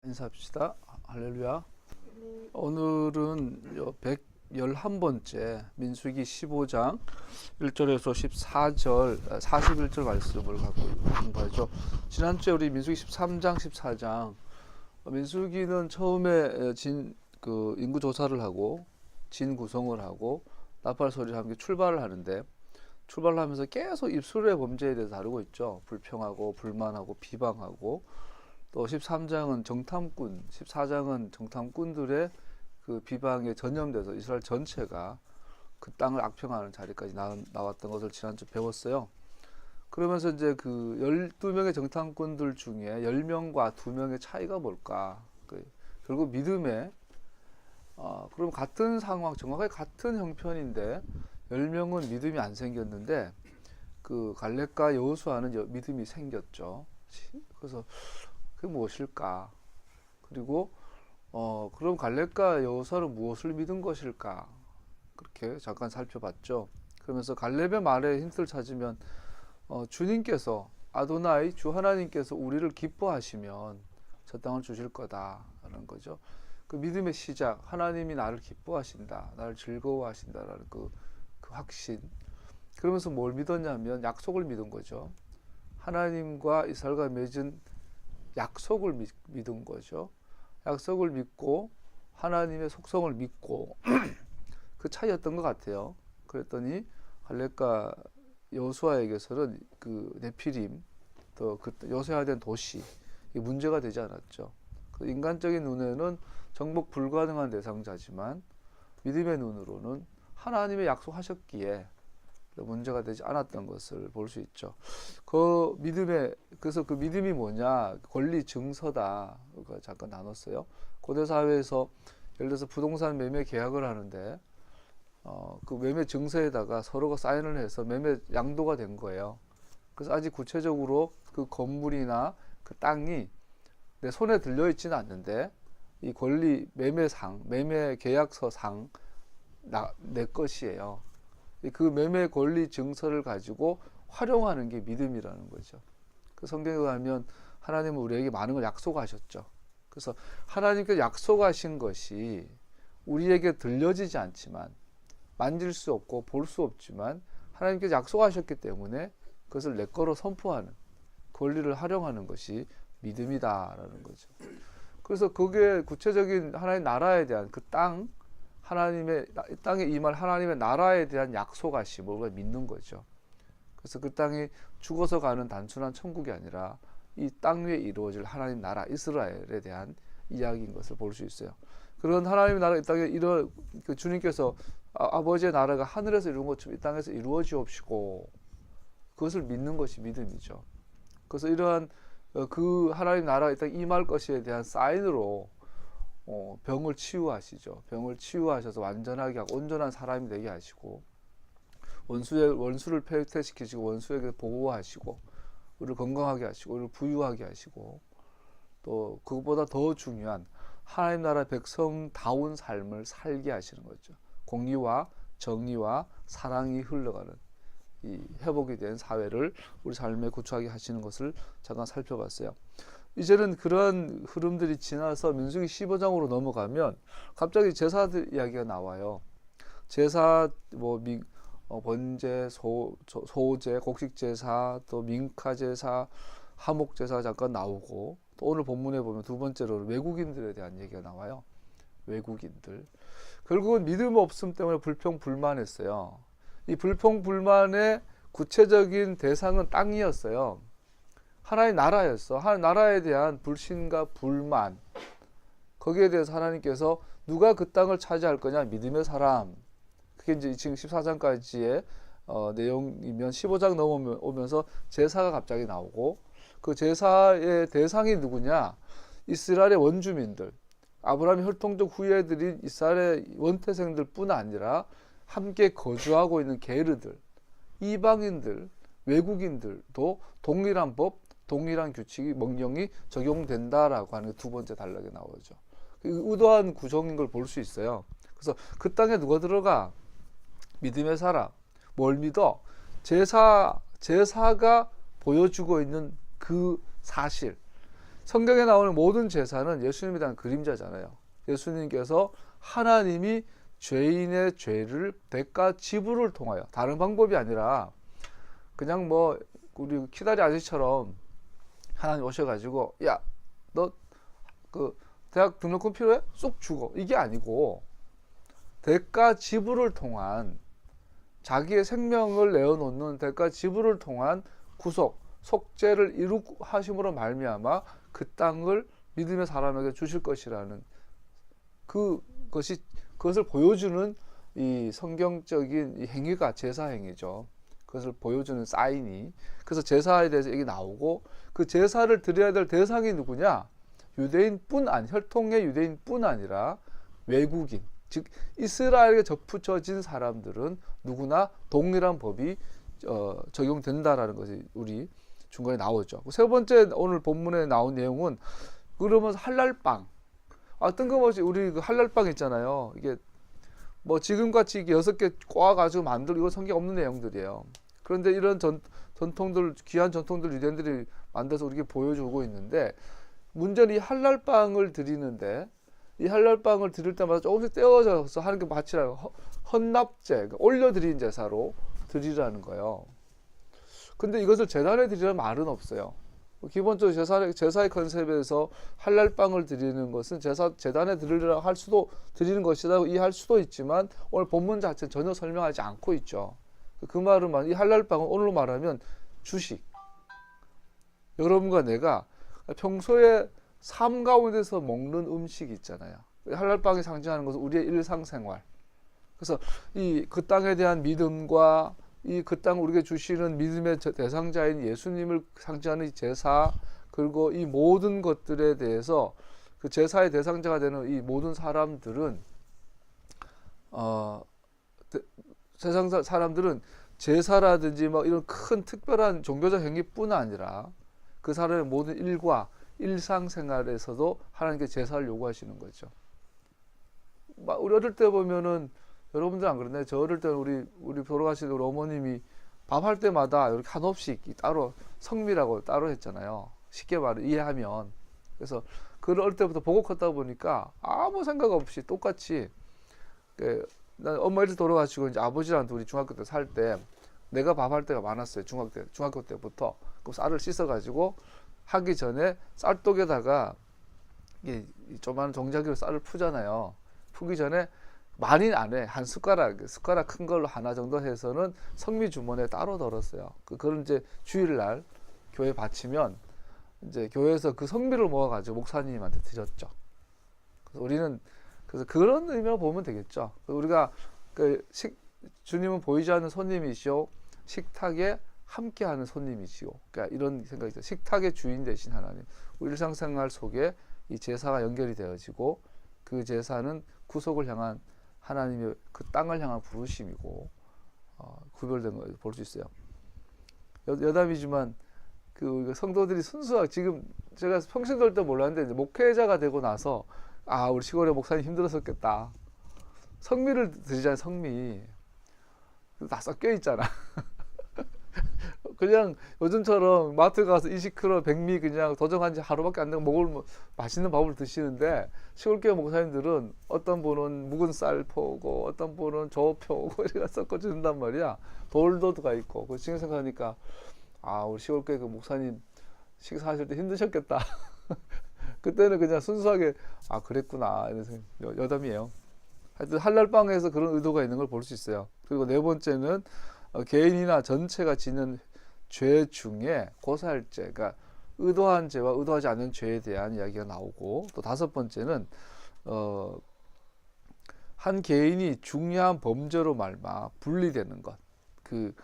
인사합시다. 할렐루야. 오늘은 111번째 민수기 15장 1절에서 14절 41절 말씀을 갖고 공부하죠. 지난주에 우리 민수기 13장 14장 민수기는 처음에 인구 조사를 하고 진 구성을 하고 나팔 소리와 함께 출발을 하는데, 출발을 하면서 계속 입술의 범죄에 대해서 다루고 있죠. 불평하고 불만하고 비방하고, 또 13장은 정탐꾼, 14장은 정탐꾼들의 그 비방에 전념돼서 이스라엘 전체가 그 땅을 악평하는 자리까지 나왔던 것을 지난주 배웠어요. 그러면서 이제 그 12명의 정탐꾼들 중에 10명과 2명의 차이가 뭘까? 결국 믿음에, 그럼 같은 상황, 정확하게 같은 형편인데 10명은 믿음이 안 생겼는데 그 갈렙과 여호수아는 믿음이 생겼죠. 그래서 그게 무엇일까? 그리고 그럼 갈렙과 여호수아는 무엇을 믿은 것일까? 그렇게 잠깐 살펴봤죠. 그러면서 갈렙의 말에 힌트를 찾으면 주님께서, 아도나이 주 하나님께서 우리를 기뻐하시면 저 땅을 주실 거다라는 거죠. 그 믿음의 시작, 하나님이 나를 기뻐하신다, 나를 즐거워하신다라는 그 확신. 그러면서 뭘 믿었냐면 약속을 믿은 거죠. 하나님과 이스라엘과 맺은 약속을 믿은 거죠. 약속을 믿고 하나님의 속성을 믿고 그 차이였던 것 같아요. 그랬더니 갈렙과 여호수아에게서는 그 네피림, 또 그 요새화된 도시, 이 문제가 되지 않았죠. 그 인간적인 눈에는 정복 불가능한 대상자지만 믿음의 눈으로는 하나님의 약속하셨기에 문제가 되지 않았던 것을 볼 수 있죠. 그래서 그 믿음이 뭐냐, 권리 증서다. 잠깐 나눴어요. 고대 사회에서 예를 들어서 부동산 매매 계약을 하는데 그 매매 증서에다가 서로가 사인을 해서 매매 양도가 된 거예요. 그래서 아직 구체적으로 그 건물이나 그 땅이 내 손에 들려 있지는 않는데 이 권리 매매상, 매매 계약서상 내 것이에요. 그 매매 권리 증서를 가지고 활용하는 게 믿음이라는 거죠. 그 성경에 의하면 하나님은 우리에게 많은 걸 약속하셨죠. 그래서 하나님께서 약속하신 것이 우리에게 들려지지 않지만, 만질 수 없고 볼 수 없지만 하나님께서 약속하셨기 때문에 그것을 내 거로 선포하는, 권리를 활용하는 것이 믿음이다라는 거죠. 그래서 그게 구체적인 하나님 나라에 대한 그 땅, 하나님의 땅에 임할 하나님의 나라에 대한 약속하심을 믿는 거죠. 그래서 그 땅이 죽어서 가는 단순한 천국이 아니라 이 땅 위에 이루어질 하나님 나라 이스라엘에 대한 이야기인 것을 볼 수 있어요. 그런 하나님의 나라 이 땅에 그 주님께서 아버지의 나라가 하늘에서 이루어진 것처럼 이 땅에서 이루어지옵시고, 그것을 믿는 것이 믿음이죠. 그래서 이러한 그 하나님 나라가 이 땅에 임할 것에 대한 사인으로 병을 치유하시죠. 병을 치유하셔서 완전하게 하고 온전한 사람이 되게 하시고, 원수를 패퇴시키시고 원수에게 보호하시고, 우리를 건강하게 하시고 우리를 부유하게 하시고, 또 그것보다 더 중요한 하나님 나라 백성다운 삶을 살게 하시는 거죠. 공의와 정의와 사랑이 흘러가는 이 회복이 된 사회를 우리 삶에 구축하게 하시는 것을 잠깐 살펴봤어요. 이제는 그런 흐름들이 지나서 민수기 15장으로 넘어가면 갑자기 제사들 이야기가 나와요. 제사, 번제, 소제, 곡식제사, 또 민카제사, 하목제사 잠깐 나오고, 또 오늘 본문에 보면 두 번째로 외국인들에 대한 얘기가 나와요. 외국인들. 결국은 믿음 없음 때문에 불평불만했어요. 이 불평불만의 구체적인 대상은 땅이었어요. 하나님 나라였어. 하나님 나라에 대한 불신과 불만, 거기에 대해서 하나님께서 누가 그 땅을 차지할 거냐, 믿음의 사람. 그게 이제 지금 14장까지의 내용이면 15장 넘어오면서 제사가 갑자기 나오고, 그 제사의 대상이 누구냐, 이스라엘의 원주민들, 아브라함의 혈통적 후예들인 이스라엘의 원태생들 뿐 아니라 함께 거주하고 있는 게르들, 이방인들, 외국인들도 동일한 법, 동일한 규칙이, 명령이 적용된다라고 하는 두 번째 단락에 나오죠. 의도한 구성인 걸 볼 수 있어요. 그래서 그 땅에 누가 들어가? 믿음의 사람. 뭘 믿어? 제사가 보여주고 있는 그 사실, 성경에 나오는 모든 제사는 예수님에 대한 그림자잖아요. 예수님께서 하나님이 죄인의 죄를 대가 지불을 통하여, 다른 방법이 아니라 그냥 뭐 우리 키다리 아저씨처럼 하나님 오셔가지고 야 너 그 대학 등록금 필요해? 쏙 주고, 이게 아니고 대가 지불을 통한, 자기의 생명을 내어놓는 대가 지불을 통한 구속, 속죄를 이루고 하심으로 말미암아 그 땅을 믿음의 사람에게 주실 것이라는 그것을 보여주는 이 성경적인 이 행위가 제사 행위죠. 그것을 보여주는 사인이. 그래서 제사에 대해서 얘기 나오고, 그 제사를 드려야 될 대상이 누구냐? 유대인뿐 혈통의 유대인뿐 아니라 외국인, 즉 이스라엘에 접붙여진 사람들은 누구나 동일한 법이 적용된다라는 것이 우리 중간에 나오죠. 세 번째 오늘 본문에 나온 내용은, 그러면서 할랄빵. 뜬금없이 우리 그 할랄빵 있잖아요. 이게 뭐 지금같이 이게 6개 꼬아가지고 만들고, 이거 성경 없는 내용들이에요. 그런데 이런 전통들, 귀한 전통들 유대인들이 만들어서 우리에게 보여주고 있는데, 문제는 이 할랄빵을 드리는데, 이 할랄빵을 드릴 때마다 조금씩 떼어져서 하는 게 마치라고 헌납제, 그러니까 올려드린 제사로 드리라는 거예요. 근데 이것을 제단에 드리라는 말은 없어요. 기본적으로 제사의 컨셉에서 할랄빵을 드리는 것은 제단에 드리라 할 수도, 드리는 것이라고 이해할 수도 있지만, 오늘 본문 자체는 전혀 설명하지 않고 있죠. 그 말은, 이 할랄빵은 오늘로 말하면 주식. 여러분과 내가 평소에 삶 가운데서 먹는 음식이 있잖아요. 할랄빵이 상징하는 것은 우리의 일상생활. 그래서 그 땅에 대한 믿음과 그 땅 우리에게 주시는 믿음의 대상자인 예수님을 상징하는 제사, 그리고 이 모든 것들에 대해서 그 제사의 대상자가 되는 이 모든 사람들은 세상 사람들은 제사라든지 뭐 이런 큰 특별한 종교적 행위뿐 아니라 그 사람의 모든 일과 일상생활에서도 하나님께 제사를 요구하시는 거죠. 우리 어릴 때 보면은, 여러분들 안 그러나요? 저 어릴 때 우리 돌아가신 우리 어머님이 밥할 때마다 이렇게 한없이 따로 성미라고 따로 했잖아요. 쉽게 말해 이해하면. 그래서 그럴 때부터 보고 컸다 보니까 아무 생각 없이 똑같이, 난 엄마 일찍 돌아가시고 이제 아버지랑 둘이 중학교 때 살 때 내가 밥할 때가 많았어요. 중학교 때부터. 그럼 쌀을 씻어가지고 하기 전에 쌀독에다가 이 조그마한 종자기로 쌀을 푸잖아요. 푸기 전에 많이 안 해. 한 숟가락 큰 걸로 하나 정도 해서는 성미 주머니에 따로 덜었어요. 그걸 이제 주일날 교회 바치면 이제 교회에서 그 성미를 모아가지고 목사님한테 드렸죠. 그래서 우리는 그런 의미로 보면 되겠죠. 우리가 주님은 보이지 않는 손님이시오, 식탁에 함께하는 손님이시오. 그러니까 이런 생각이죠. 식탁의 주인 되신 하나님. 우리 일상생활 속에 이 제사가 연결이 되어지고, 그 제사는 구속을 향한 하나님의 그 땅을 향한 부르심이고, 구별된 걸 볼 수 있어요. 여담이지만 그 성도들이 순수하게, 지금 제가 평신 돌 때 몰랐는데 이제 목회자가 되고 나서 우리 시골에 목사님 힘들었었겠다. 성미를 드리잖아요. 성미 다 섞여 있잖아. 그냥 요즘처럼 마트 가서 20kg 백미 그냥 도정한 지 하루밖에 안 되고 먹을 맛있는 밥을 드시는데, 시골교회 목사님들은 어떤 분은 묵은 쌀 포고 어떤 분은 조 포고 이렇게 섞어 주는단 말이야. 돌도 들어가 있고. 그 지금 생각하니까 우리 시골교회 그 목사님 식사하실 때 힘드셨겠다. 그때는 그냥 순수하게 그랬구나 이런 여담이에요. 하여튼 할랄빵에서 그런 의도가 있는 걸 볼 수 있어요. 그리고 네 번째는 개인이나 전체가 짓는 죄 중에 고사할죄, 그러니까 의도한 죄와 의도하지 않은 죄에 대한 이야기가 나오고, 또 다섯 번째는 한 개인이 중요한 범죄로 말마 분리되는 것. 그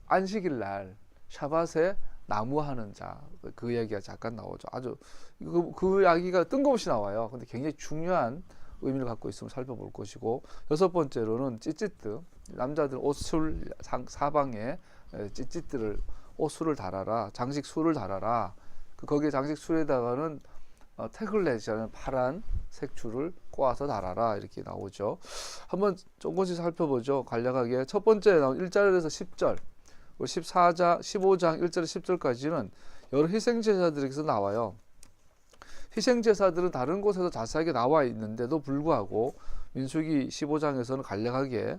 안식일 날 샤밧에 나무하는 자, 그 이야기가 잠깐 나오죠. 아주 그 이야기가 뜬금없이 나와요. 근데 굉장히 중요한 의미를 갖고 있음을 살펴볼 것이고, 여섯 번째로는 찌찌뜨, 남자들 옷술 사방에 찌찌뜨를, 옷술을 달아라, 장식술을 달아라. 거기에 장식술에다가는 태글렛이라는 파란 색줄을 꼬아서 달아라, 이렇게 나오죠. 한번 조금씩 살펴보죠. 간략하게. 첫 번째 나온 1절에서 10절, 15장 1절에서 10절까지는 여러 희생제사들에게서 나와요. 희생제사들은 다른 곳에서 자세하게 나와 있는데도 불구하고 민수기 15장에서는 간략하게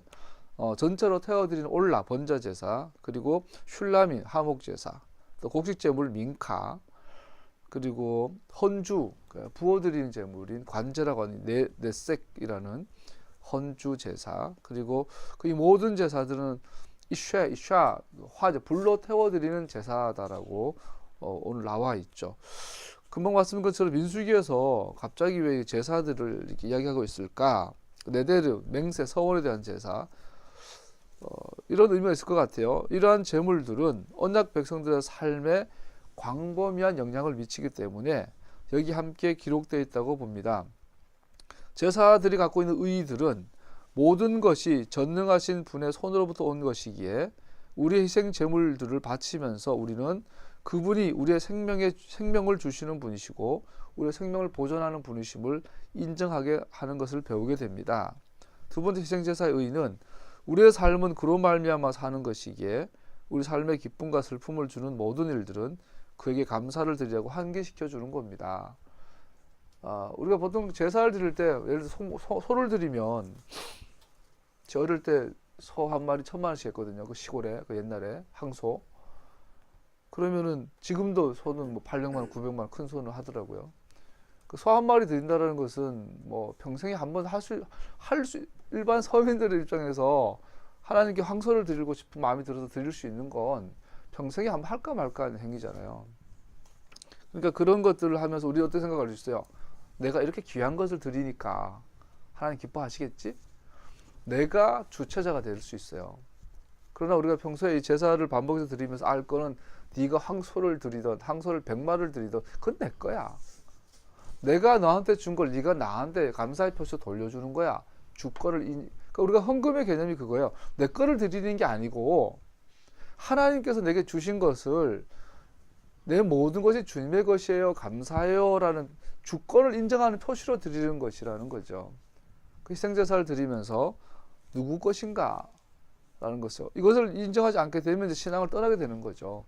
전체로 태워드리는 올라 번제제사, 그리고 슐라민 하목제사, 또 곡식제물 민카, 그리고 헌주 부어드리는 제물인 관제라고 하는 네색이라는 헌주 제사, 그리고 그 이 모든 제사들은 이샤 화제 불로 태워드리는 제사다라고 오늘 나와 있죠. 금방 말씀드린 것처럼 민수기에서 갑자기 왜 제사들을 이렇게 이야기하고 있을까? 네데르 맹세 서원에 대한 제사, 이런 의미가 있을 것 같아요. 이러한 제물들은 언약 백성들의 삶에 광범위한 영향을 미치기 때문에 여기 함께 기록되어 있다고 봅니다. 제사들이 갖고 있는 의의들은 모든 것이 전능하신 분의 손으로부터 온 것이기에 우리의 희생 제물들을 바치면서 우리는 그분이 우리의 생명을 주시는 분이시고 우리의 생명을 보존하는 분이심을 인정하게 하는 것을 배우게 됩니다. 두 번째 희생제사의 의의는 우리의 삶은 그로 말미암아 사는 것이기에 우리 삶의 기쁨과 슬픔을 주는 모든 일들은 그에게 감사를 드리려고 환기시켜 주는 겁니다. 우리가 보통 제사를 드릴 때 예를 들어 소를 드리면 저 어릴 때 소 한 마리 1,000만 원씩 했거든요. 그 시골에 그 옛날에 항소. 그러면은 지금도 소는 뭐 800만 원, 900만 원 큰 소는 하더라고요. 그 소 한 마리 드린다라는 것은 뭐 평생에 한 번 일반 서민들의 입장에서 하나님께 황소를 드리고 싶은 마음이 들어서 드릴 수 있는 건 평생에 한 번 할까 말까 하는 행위잖아요. 그러니까 그런 것들을 하면서 우리 어떻게 생각할 수 있어요? 내가 이렇게 귀한 것을 드리니까 하나님 기뻐하시겠지? 내가 주체자가 될 수 있어요. 그러나 우리가 평소에 이 제사를 반복해서 드리면서 알 거는 네가 황소를 드리던 황소를 100마리를 드리던 그건 내 거야. 내가 너한테 준 걸 네가 나한테 감사의 표시 돌려주는 거야. 그러니까 우리가 헌금의 개념이 그거예요. 내 거를 드리는 게 아니고 하나님께서 내게 주신 것을 내 모든 것이 주님의 것이에요. 감사해요. 라는 주권을 인정하는 표시로 드리는 것이라는 거죠. 그 희생제사를 드리면서 누구 것인가? 라는 것이요. 이것을 인정하지 않게 되면 이제 신앙을 떠나게 되는 거죠.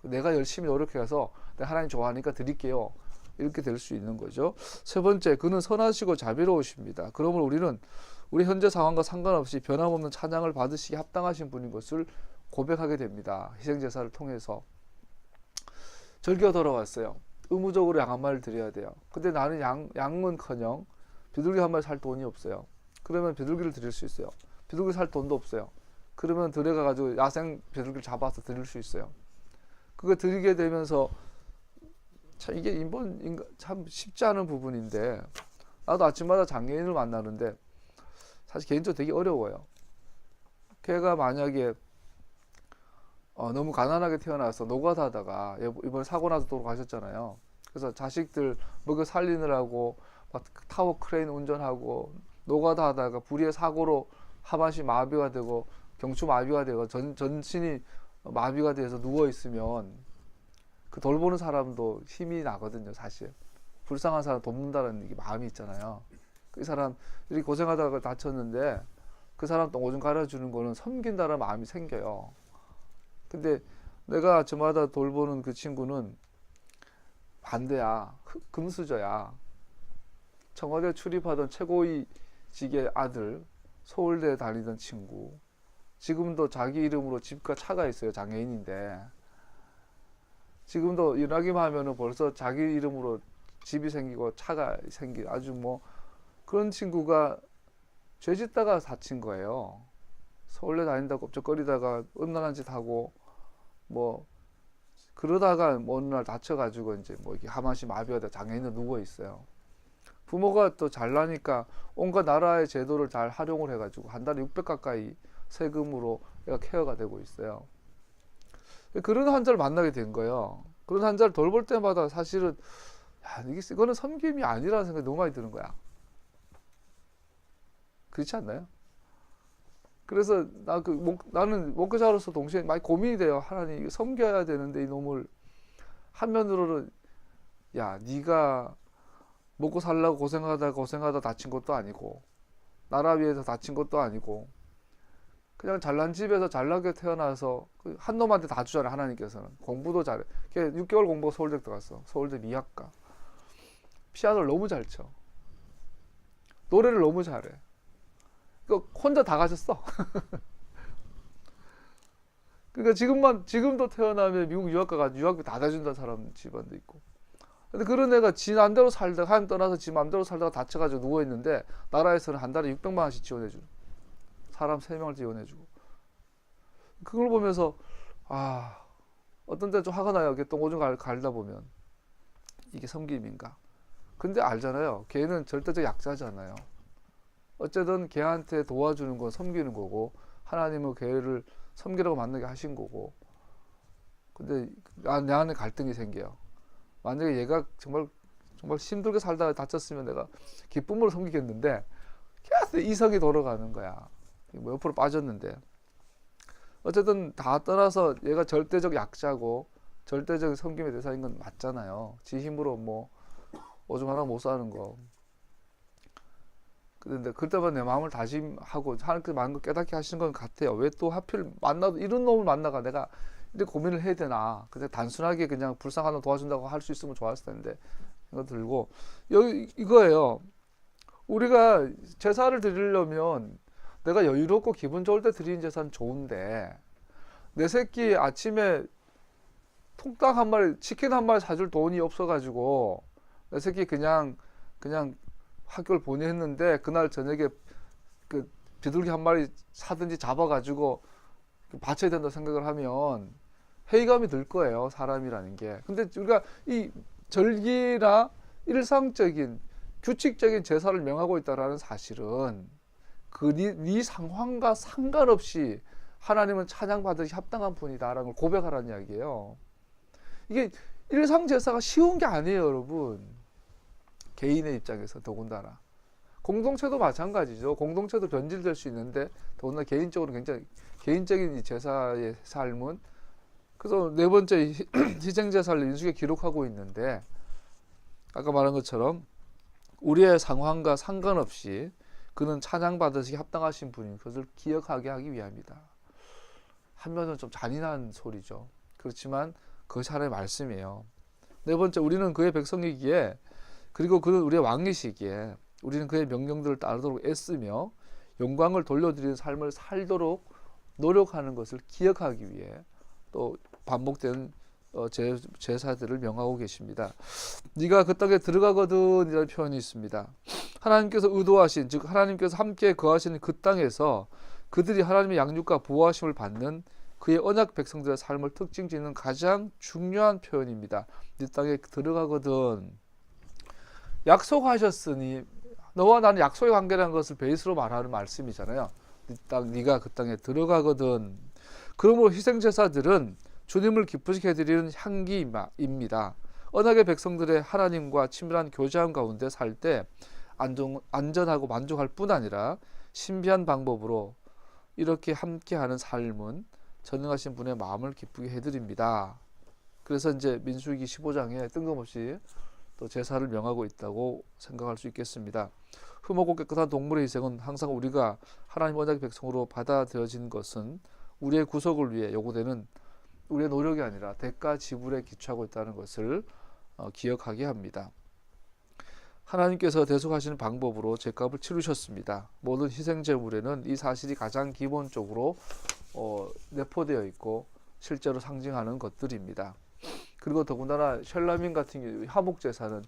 내가 열심히 노력해서 내가 하나님 좋아하니까 드릴게요. 이렇게 될 수 있는 거죠. 세 번째, 그는 선하시고 자비로우십니다. 그러므로 우리는 우리 현재 상황과 상관없이 변함없는 찬양을 받으시기 합당하신 분인 것을 고백하게 됩니다. 희생제사를 통해서. 절기가 돌아왔어요. 의무적으로 양 한 마리를 드려야 돼요. 근데 나는 양은커녕 비둘기 한 마리 살 돈이 없어요. 그러면 비둘기를 드릴 수 있어요. 비둘기 살 돈도 없어요. 그러면 들에 가가지고 야생 비둘기를 잡아서 드릴 수 있어요. 그거 드리게 되면서 참 이게 참 쉽지 않은 부분인데, 나도 아침마다 장애인을 만나는데 사실 개인적으로 되게 어려워요. 걔가 만약에 너무 가난하게 태어나서 노가다 하다가 이번에 사고 나서 돌아가셨잖아요. 그래서 자식들 먹여 살리느라고 막 타워 크레인 운전하고 노가다 하다가 불의의 사고로 하반신 마비가 되고 경추 마비가 되고 전신이 마비가 돼서 누워 있으면 그 돌보는 사람도 힘이 나거든요. 사실 불쌍한 사람 돕는다는 게 마음이 있잖아요. 그 사람 이렇게 고생하다가 다쳤는데 그 사람 또 오줌 갈아주는 거는 섬긴다는 마음이 생겨요. 근데 내가 저마다 돌보는 그 친구는 반대야. 금수저야. 청와대 출입하던 최고위직의 아들, 서울대 다니던 친구. 지금도 자기 이름으로 집과 차가 있어요. 장애인인데. 지금도 일하기만 하면은 벌써 자기 이름으로 집이 생기고 차가 아주 뭐 그런 친구가 죄 짓다가 다친 거예요. 서울대 다닌다고 껍적거리다가 음란한 짓 하고 뭐 그러다가 어느 날 다쳐가지고 이제 뭐 이렇게 하반신 마비가 돼 장애인으로 누워 있어요. 부모가 또 잘나니까 온갖 나라의 제도를 잘 활용을 해가지고 한 달에 600 가까이 세금으로 얘가 케어가 되고 있어요. 그런 환자를 만나게 된 거예요. 그런 환자를 돌볼 때마다 사실은 이거는 섬김이 아니라는 생각이 너무 많이 드는 거야. 그렇지 않나요? 그래서 나는 목회자로서 동시에 많이 고민이 돼요. 하나님 섬겨야 되는데 이놈을 한면으로는 네가 먹고 살라고 고생하다 다친 것도 아니고 나라 위해서 다친 것도 아니고 그냥 잘난 집에서 잘나게 태어나서 한 놈한테 다 주잖아요. 하나님께서는 공부도 잘해. 걔 6개월 공부가 서울대 들어갔어. 서울대 미학과. 피아노를 너무 잘 쳐. 노래를 너무 잘해. 혼자 다 가졌어. 그러니까 지금도 태어나면 미국 유학 가가지고 유학비 다 대준다는 사람 집안도 있고. 근데 그런 애가 지 맘대로 살다가 하나님 떠나서 지 맘대로 살다가 다쳐가지고 누워있는데 나라에서는 한 달에 600만 원씩 지원해주고 사람 3명을 지원해주고. 그걸 보면서 어떤 때 좀 화가 나요. 똥오줌 갈다 보면 이게 섬김인가. 근데 알잖아요. 걔는 절대적 약자잖아요. 어쨌든 걔한테 도와주는 건 섬기는 거고 하나님은 걔를 섬기라고 만나게 하신 거고. 근데 내 안에 갈등이 생겨요. 만약에 얘가 정말 힘들게 살다가 다쳤으면 내가 기쁨으로 섬기겠는데 계속 이성이 돌아가는 거야. 뭐 옆으로 빠졌는데. 어쨌든 다 떠나서 얘가 절대적 약자고 절대적 섬김의 대상인 건 맞잖아요. 지 힘으로 뭐 오줌 하나 못 사는 거. 그런데 그때만 내 마음을 다짐하고 하나님께서 많은 걸 깨닫게 하시는 건 같아요. 왜 또 하필 만나도 이런 놈을 만나가 내가 이렇게 고민을 해야 되나. 근데 단순하게 그냥 불쌍한 놈 도와준다고 할 수 있으면 좋았을 텐데 이거 들고 여기 이거예요. 우리가 제사를 드리려면 내가 여유롭고 기분 좋을 때 드리는 제사는 좋은데 내 새끼 아침에 통닭 한 마리 치킨 한 마리 사줄 돈이 없어가지고 내 새끼 그냥 학교를 보냈는데 그날 저녁에 그 비둘기 한 마리 사든지 잡아가지고 바쳐야 된다 생각을 하면 회의감이 들 거예요. 사람이라는 게. 근데 우리가 이 절기나 일상적인 규칙적인 제사를 명하고 있다라는 사실은 네 상황과 상관없이 하나님은 찬양받으시 합당한 분이다라는 걸 고백하라는 이야기예요. 이게 일상 제사가 쉬운 게 아니에요, 여러분. 개인의 입장에서 더군다나. 공동체도 마찬가지죠. 공동체도 변질될 수 있는데 더군다나 개인적으로 굉장히 개인적인 이 제사의 삶은 그래서 네 번째 희생제사를 민수기에 기록하고 있는데 아까 말한 것처럼 우리의 상황과 상관없이 그는 찬양받으시기 합당하신 분인 것을 기억하게 하기 위함이다. 한면은 좀 잔인한 소리죠. 그렇지만 그것이 하나님의 말씀이에요. 네 번째, 우리는 그의 백성이기에 그리고 그는 우리의 왕이시기에 우리는 그의 명령들을 따르도록 애쓰며 영광을 돌려드리는 삶을 살도록 노력하는 것을 기억하기 위해 또 반복되는 제사들을 명하고 계십니다. 네가 그 땅에 들어가거든 이라는 표현이 있습니다. 하나님께서 의도하신, 즉 하나님께서 함께 거하시는 그 땅에서 그들이 하나님의 양육과 보호하심을 받는 그의 언약 백성들의 삶을 특징 짓는 가장 중요한 표현입니다. 네 땅에 들어가거든. 약속하셨으니 너와 나는 약속의 관계라는 것을 베이스로 말하는 말씀이잖아요. 네가 그 땅에 들어가거든. 그러므로 희생제사들은 주님을 기쁘시게 해드리는 향기입니다. 언약의 백성들의 하나님과 친밀한 교제함 가운데 살 때 안전하고 만족할 뿐 아니라 신비한 방법으로 이렇게 함께하는 삶은 전능하신 분의 마음을 기쁘게 해드립니다. 그래서 이제 민수기 15장에 뜬금없이 또 제사를 명하고 있다고 생각할 수 있겠습니다. 흠없고 깨끗한 동물의 희생은 항상 우리가 하나님 언약의 백성으로 받아들여진 것은 우리의 구속을 위해 요구되는 우리의 노력이 아니라 대가 지불에 기초하고 있다는 것을 기억하게 합니다. 하나님께서 대속하시는 방법으로 죄값을 치르셨습니다. 모든 희생 제물에는 이 사실이 가장 기본적으로 내포되어 있고 실제로 상징하는 것들입니다. 그리고 더군다나 셜라민 같은 경우 화목 제사는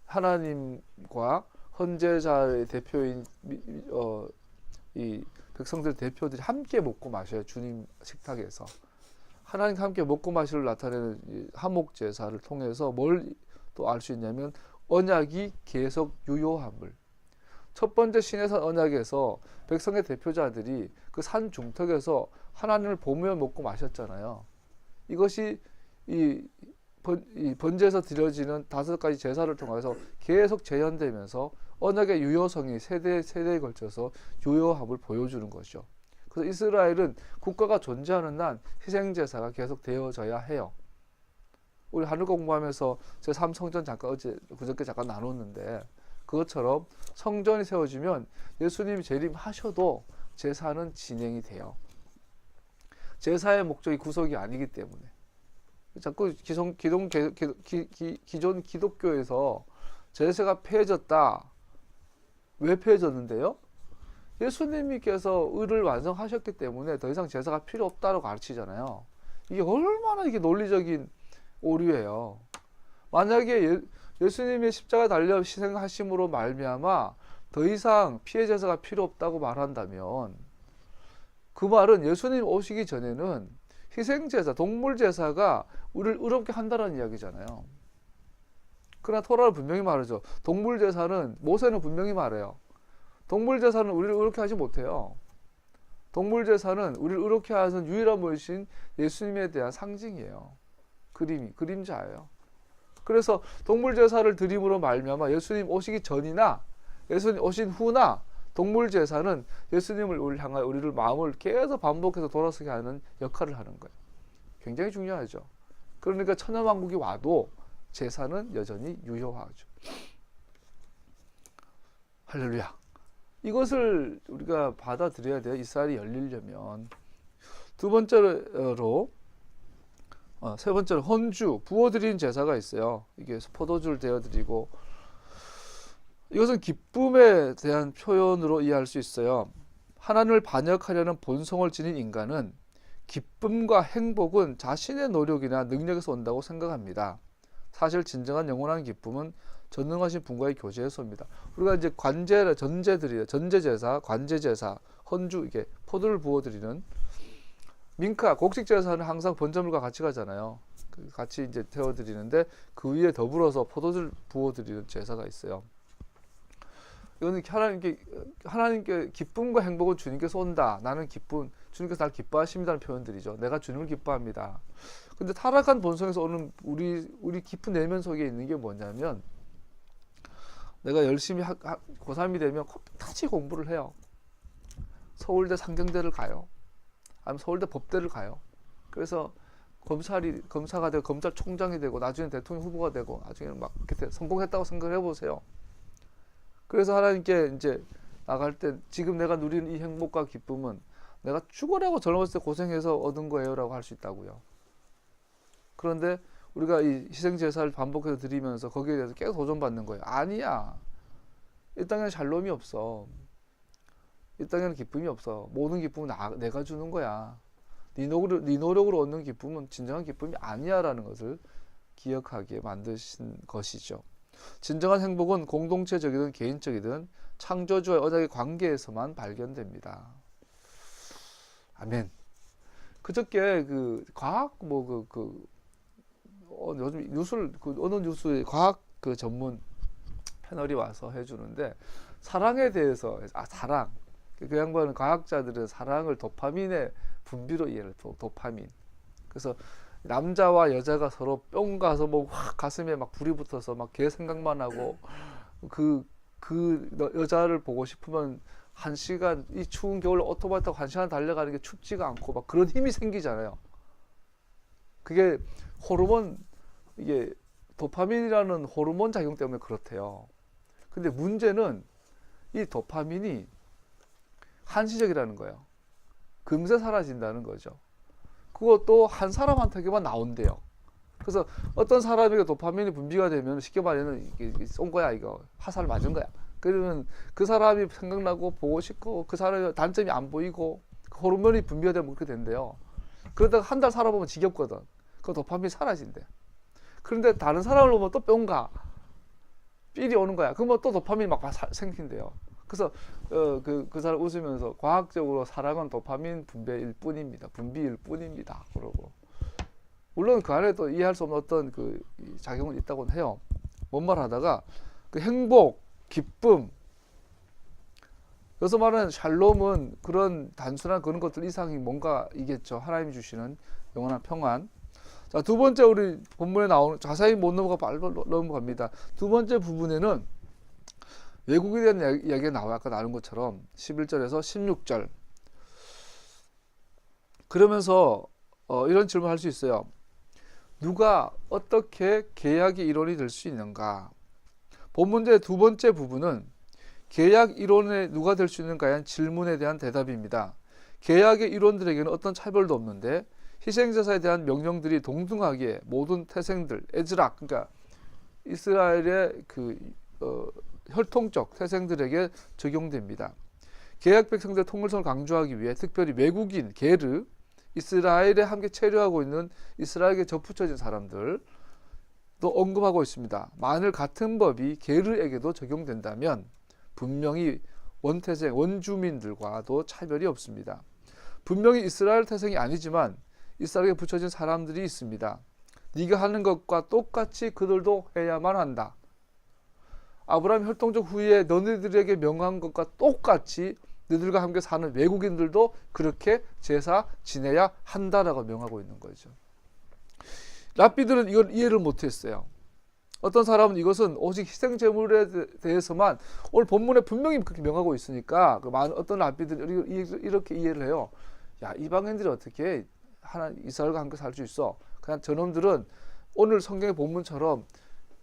하나님과 헌제자의 대표인 이 백성들 대표들이 함께 먹고 마셔요. 주님 식탁에서 하나님과 함께 먹고 마시를 나타내는 이 화목 제사를 통해서 뭘 또 알 수 있냐면 언약이 계속 유효함을. 첫 번째 시내산 언약에서 백성의 대표자들이 그 산 중턱에서 하나님을 보며 먹고 마셨잖아요. 이것이 이 번제에서 드려지는 5가지 제사를 통해서 계속 재현되면서 언약의 유효성이 세대에 걸쳐서 유효함을 보여주는 것이죠. 그래서 이스라엘은 국가가 존재하는 한 희생제사가 계속 되어져야 해요. 우리 하늘 공부하면서 제3성전 그저께 잠깐 나눴는데 그것처럼 성전이 세워지면 예수님이 재림하셔도 제사는 진행이 돼요. 제사의 목적이 구속이 아니기 때문에. 자꾸 기존 기독교에서 제사가 폐해졌다. 왜 폐해졌는데요? 예수님께서 의를 완성하셨기 때문에 더 이상 제사가 필요 없다고 가르치잖아요. 이게 얼마나 이게 논리적인 오류예요. 만약에 예수님이 십자가 달려 희생하심으로 말미암아 더 이상 피해 제사가 필요 없다고 말한다면 그 말은 예수님 오시기 전에는 희생 제사, 동물 제사가 우리를 의롭게 한다는 이야기잖아요. 그러나 토라는 분명히 말하죠. 동물 제사는, 모세는 분명히 말해요. 동물 제사는 우리를 의롭게 하지 못해요. 동물 제사는 우리를 의롭게 하는 유일한 분이신 예수님에 대한 상징이에요. 그림자예요. 그래서 동물 제사를 드림으로 말미암아 예수님 오시기 전이나 예수님 오신 후나 동물 제사는 예수님을 향하여 우리를 마음을 계속 반복해서 돌아서게 하는 역할을 하는 거예요. 굉장히 중요하죠. 그러니까 천연왕국이 와도 제사는 여전히 유효하죠. 할렐루야. 이것을 우리가 받아들여야 돼요. 이스라엘이 열리려면. 세 번째로 헌주, 부어드린 제사가 있어요. 이게 포도주를 데워드리고, 이것은 기쁨에 대한 표현으로 이해할 수 있어요. 하나님을 반역하려는 본성을 지닌 인간은 기쁨과 행복은 자신의 노력이나 능력에서 온다고 생각합니다. 사실 진정한 영원한 기쁨은 전능하신 분과의 교제에서입니다. 우리가 이제 전제제사, 관제제사, 헌주, 이게 포도를 부어드리는 민카, 곡식 제사는 항상 번제물과 같이 가잖아요. 같이 이제 태워드리는데 그 위에 더불어서 포도주를 부어드리는 제사가 있어요. 이거는 하나님께 기쁨과 행복은 주님께서 온다. 나는 주님께서 날 기뻐하십니다는 표현들이죠. 내가 주님을 기뻐합니다. 근데 타락한 본성에서 오는 우리 깊은 내면 속에 있는 게 뭐냐면, 내가 열심히 고3이 되면 꿋꿋이 공부를 해요. 서울대 상경대를 가요. 아니면 서울대 법대를 가요. 그래서 검사가 되고 검찰총장이 되고 나중에 대통령 후보가 되고 나중에는 막 이렇게 성공했다고 생각을 해보세요. 그래서 하나님께 이제 나갈 때 지금 내가 누리는 이 행복과 기쁨은 내가 죽으라고 젊었을 때 고생해서 얻은 거예요 라고 할 수 있다고요. 그런데 우리가 이 희생제사를 반복해서 드리면서 거기에 대해서 계속 도전받는 거예요. 아니야. 이 땅에는 샬롬이 없어. 이 땅에는 기쁨이 없어. 모든 기쁨은 내가 주는 거야. 네 노력으로 얻는 기쁨은 진정한 기쁨이 아니야 라는 것을 기억하게 만드신 것이죠. 진정한 행복은 공동체적이든 개인적이든 창조주와의 언약의 관계에서만 발견됩니다. 아멘. 그저께 과학 요즘 어느 뉴스에 과학 전문 패널이 와서 해주는데 사랑에 대해서 사랑. 그 양반은 과학자들은 사랑을 도파민의 분비로 이해를 해요. 도파민. 그래서 남자와 여자가 서로 뿅 가서 확 가슴에 막 불이 붙어서 막 걔 생각만 하고 그 여자를 보고 싶으면 1시간, 이 추운 겨울에 오토바이 타고 1시간 달려가는 게 춥지가 않고 막 그런 힘이 생기잖아요. 그게 이게 도파민이라는 호르몬 작용 때문에 그렇대요. 근데 문제는 이 도파민이 한시적이라는 거예요. 금세 사라진다는 거죠. 그것도 한 사람한테만 나온대요. 그래서 어떤 사람에게 도파민이 분비가 되면 쉽게 말하면 이게 쏜 거야, 이거 화살 맞은 거야. 그러면 그 사람이 생각나고 보고 싶고 그 사람의 단점이 안 보이고 그 호르몬이 분비가 되면 그렇게 된대요. 그러다가 한 달 살아보면 지겹거든. 그 도파민이 사라진대. 그런데 다른 사람을 보면 또 뿅가 삘이 오는 거야. 그러면 또 도파민이 막 생긴대요. 그래서 그 사람 웃으면서 과학적으로 사랑은 도파민 분비일 뿐입니다. 그러고 물론 그 안에 또 이해할 수 없는 어떤 작용은 있다고는 해요. 뭔 말 하다가 행복, 기쁨, 여기서 말하는 샬롬은 그런 단순한 그런 것들 이상이 뭔가 이겠죠. 하나님이 주시는 영원한 평안. 자, 두 번째 우리 본문에 나오는, 자세히 못 넘어갑니다. 두 번째 부분에는 외국에 대한 이야기가 나와요. 아까 나눈 것처럼 11절에서 16절. 그러면서 이런 질문을 할 수 있어요. 누가 어떻게 계약의 이론이 될 수 있는가? 본문의 두 번째 부분은 계약 이론에 누가 될 수 있는가에 대한 질문에 대한 대답입니다. 계약의 이론들에게는 어떤 차별도 없는데 희생제사에 대한 명령들이 동등하게 모든 태생들, 에즈락, 그러니까 이스라엘의 혈통적 태생들에게 적용됩니다. 개약 백성들의 통일성을 강조하기 위해 특별히 외국인 게르, 이스라엘에 함께 체류하고 있는 이스라엘에게 접붙여진 사람들도 언급하고 있습니다. 만일 같은 법이 게르에게도 적용된다면 분명히 원태생, 원주민들과도 차별이 없습니다. 분명히 이스라엘 태생이 아니지만 이스라엘에게 붙여진 사람들이 있습니다. 네가 하는 것과 똑같이 그들도 해야만 한다. 아브라함 혈통적 후에 너희들에게 명한 것과 똑같이 너희들과 함께 사는 외국인들도 그렇게 제사 지내야 한다라고 명하고 있는 거죠. 랍비들은 이걸 이해를 못했어요. 어떤 사람은 이것은 오직 희생제물에 대해서만 오늘 본문에 분명히 그렇게 명하고 있으니까 어떤 랍비들이 이렇게 이해를 해요. 야, 이방인들이 어떻게 이스라엘과 함께 살 수 있어? 그냥 저놈들은 오늘 성경의 본문처럼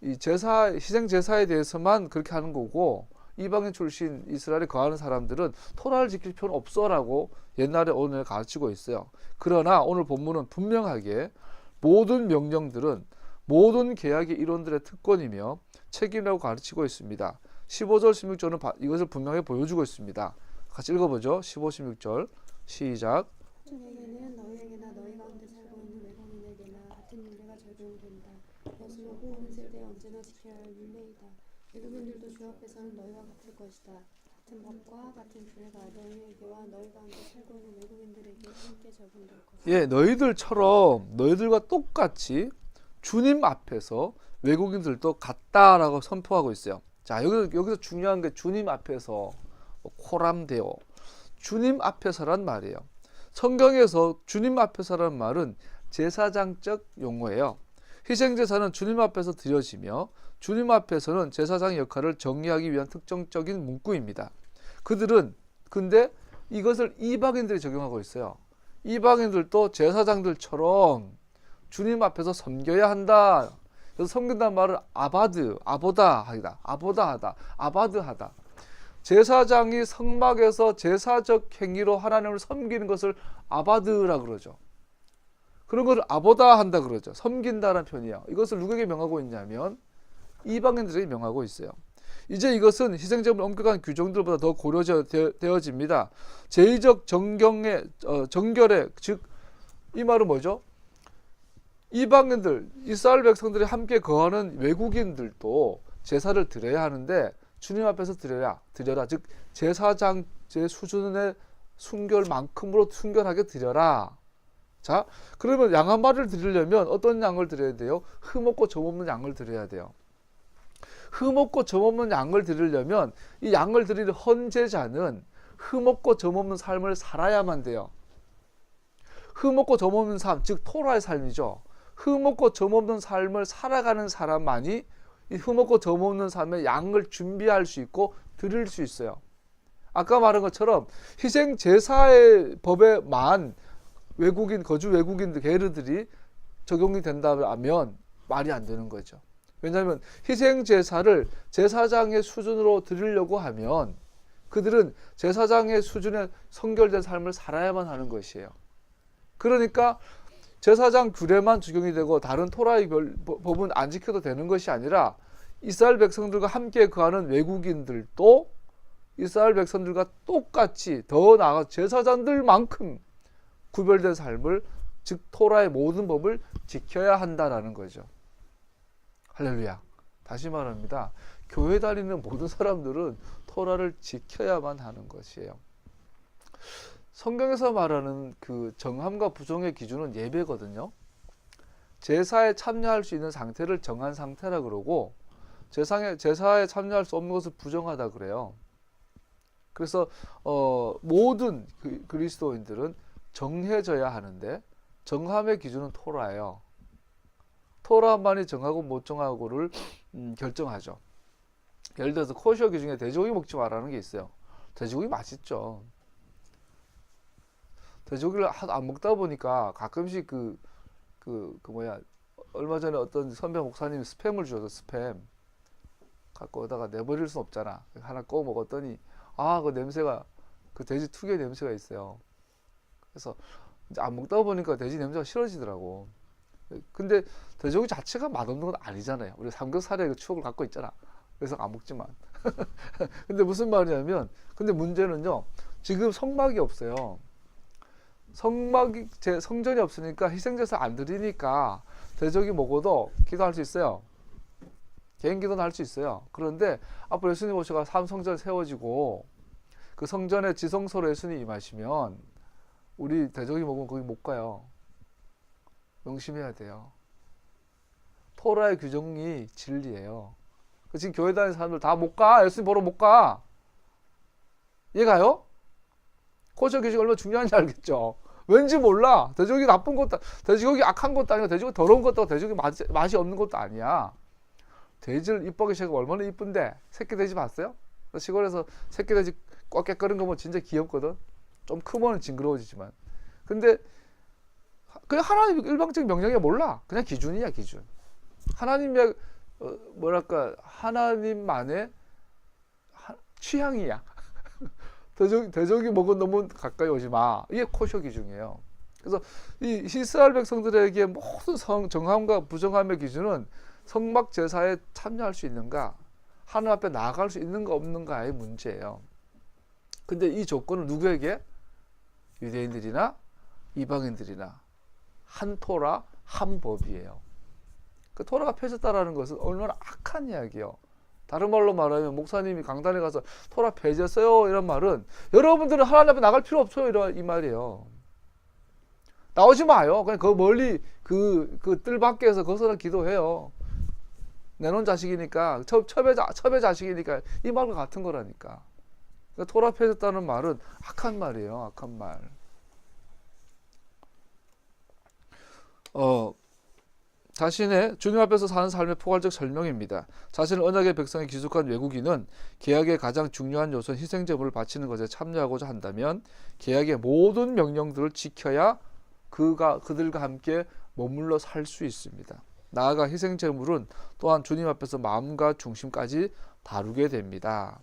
이 희생 제사에 대해서만 그렇게 하는 거고 이방인 출신 이스라엘에 거하는 사람들은 토라를 지킬 필요는 없어라고 옛날에 오늘 가르치고 있어요. 그러나 오늘 본문은 분명하게 모든 명령들은 모든 계약의 이론들의 특권이며 책임이라고 가르치고 있습니다. 15절, 16절은 이것을 분명히 보여주고 있습니다. 같이 읽어보죠. 15, 16절 시작. 너에게는 너희에게나 너희 가운데 살고 있는 외국인에게나 같은 율례가 적용된다. 이것은 오고 오는 세대에 언제나 지켜야 할 율례이다. 외국인들도 주 앞에서는 너희와 같을 것이다. 같은 법과 같은 규례가 너희에게와 너희 가운데 살고 있는 외국인들에게 함께 적용될 것이다. 예, 너희들처럼 너희들과 똑같이 주님 앞에서 외국인들도 같다라고 선포하고 있어요. 자, 여기서 중요한 게 주님 앞에서 코람데오, 주님 앞에서란 말이에요. 성경에서 주님 앞에서란 말은 제사장적 용어예요. 희생제사는 주님 앞에서 드려지며 주님 앞에서는 제사장의 역할을 정리하기 위한 특정적인 문구입니다. 그들은 근데 이것을 이방인들이 적용하고 있어요. 이방인들도 제사장들처럼 주님 앞에서 섬겨야 한다. 그래서 섬긴다는 말은 아보다하다, 아바드하다. 제사장이 성막에서 제사적 행위로 하나님을 섬기는 것을 아바드라 그러죠. 그런 것을 아보다 한다 그러죠. 섬긴다는 표현이에요. 이것을 누구에게 명하고 있냐면 이방인들에게 명하고 있어요. 이제 이것은 희생제물 엄격한 규정들보다 더 고려되어집니다. 제의적 정결에 즉 이 말은 뭐죠? 이방인들, 이스라엘 백성들이 함께 거하는 외국인들도 제사를 드려야 하는데 주님 앞에서 드려라. 즉 제사장 제 수준의 순결만큼으로 순결하게 드려라. 자, 그러면 양 한 마리를 드리려면 어떤 양을 드려야 돼요? 흠없고 점없는 양을 드려야 돼요. 흠없고 점없는 양을 드리려면 이 양을 드리는 헌제자는 흠없고 점없는 삶을 살아야만 돼요. 흠없고 점없는 삶, 즉 토라의 삶이죠. 흠없고 점없는 삶을 살아가는 사람만이 이 흠없고 점없는 삶의 양을 준비할 수 있고 드릴 수 있어요. 아까 말한 것처럼 희생 제사의 법에만 거주 외국인들 게르들이 적용이 된다면 말이 안 되는 거죠. 왜냐하면 희생 제사를 제사장의 수준으로 드리려고 하면 그들은 제사장의 수준의 성결된 삶을 살아야만 하는 것이에요. 그러니까 제사장 규례만 적용이 되고 다른 토라의 법은 안 지켜도 되는 것이 아니라 이스라엘 백성들과 함께 거하는 외국인들도 이스라엘 백성들과 똑같이 더 나아가 제사장들만큼 구별된 삶을 즉 토라의 모든 법을 지켜야 한다라는 거죠. 할렐루야. 다시 말합니다. 교회 다니는 모든 사람들은 토라를 지켜야만 하는 것이에요. 성경에서 말하는 그 정함과 부정의 기준은 예배거든요. 제사에 참여할 수 있는 상태를 정한 상태라 그러고 제사에 참여할 수 없는 것을 부정하다 그래요. 그래서 모든 그리스도인들은 정해져야 하는데 정함의 기준은 토라예요. 토라만이 정하고 못 정하고를 결정하죠. 예를 들어서 코셔 기준에 돼지고기 먹지 말라는 게 있어요. 돼지고기 맛있죠. 돼지고기를 하도 안 먹다 보니까 가끔씩 얼마 전에 어떤 선배 목사님이 스팸을 주셔서 스팸 갖고 오다가 내버릴 순 없잖아. 하나 꺼 먹었더니 그 냄새가 그 돼지 특유의 냄새가 있어요. 그래서 이제 안 먹다 보니까 돼지 냄새가 싫어지더라고. 근데 돼지고기 자체가 맛없는 건 아니잖아요. 우리 삼겹살의 그 추억을 갖고 있잖아. 그래서 안 먹지만. 근데 무슨 말이냐면, 근데 문제는요, 지금 성막이 없어요. 성전이 없으니까 희생제사 안 드리니까 대적이 먹어도 기도할 수 있어요. 개인 기도는 할 수 있어요. 그런데 앞으로 예수님 오셔가 삼성전 세워지고 그 성전의 지성소로 예수님 임하시면 우리 대적이 먹으면 거기 못 가요. 명심해야 돼요. 토라의 규정이 진리예요. 지금 교회 다니는 사람들 다 못 가. 예수님 보러 못 가. 이해가요? 코저 규정이 얼마나 중요한지 알겠죠? 왠지 몰라. 돼지고기 나쁜 것도, 돼지고기 악한 것도 아니고, 돼지고기 더러운 것도, 돼지고기 맛이 없는 것도 아니야. 돼지를 이쁘게 새가 얼마나 이쁜데, 새끼 돼지 봤어요? 시골에서 새끼 돼지 꽉깨 끓은 거 보면 진짜 귀엽거든? 좀 크면 징그러워지지만. 근데, 그냥 하나님 일방적인 명령이 몰라. 그냥 기준이야, 기준. 하나님의, 뭐랄까, 하나님만의 취향이야. 대적이 먹은 너무 가까이 오지 마. 이게 코셔 기준이에요. 그래서 이 이스라엘 백성들에게 모든 정함과 부정함의 기준은 성막 제사에 참여할 수 있는가, 하나님 앞에 나아갈 수 있는가 없는가의 문제예요. 근데 이 조건은 누구에게? 유대인들이나 이방인들이나 한 토라 한 법이에요. 그 토라가 폐졌다라는 것은 얼마나 악한 이야기예요. 다른 말로 말하면 목사님이 강단에 가서 토라 폐졌어요 이런 말은 여러분들은 하나님 앞에 나갈 필요 없어요 이 말이에요. 나오지 마요. 그냥 그 멀리 그 뜰 밖에서 거기서 기도해요. 내놓은 자식이니까 첩의 자식이니까 이 말과 같은 거라니까. 그러니까 토라 폐졌다는 말은 악한 말이에요. 악한 말. 자신의 주님 앞에서 사는 삶의 포괄적 설명입니다. 자신을 언약의 백성에 기속한 외국인은 계약의 가장 중요한 요소인 희생제물을 바치는 것에 참여하고자 한다면 계약의 모든 명령들을 지켜야 그들과 함께 머물러 살 수 있습니다. 나아가 희생제물은 또한 주님 앞에서 마음과 중심까지 다루게 됩니다.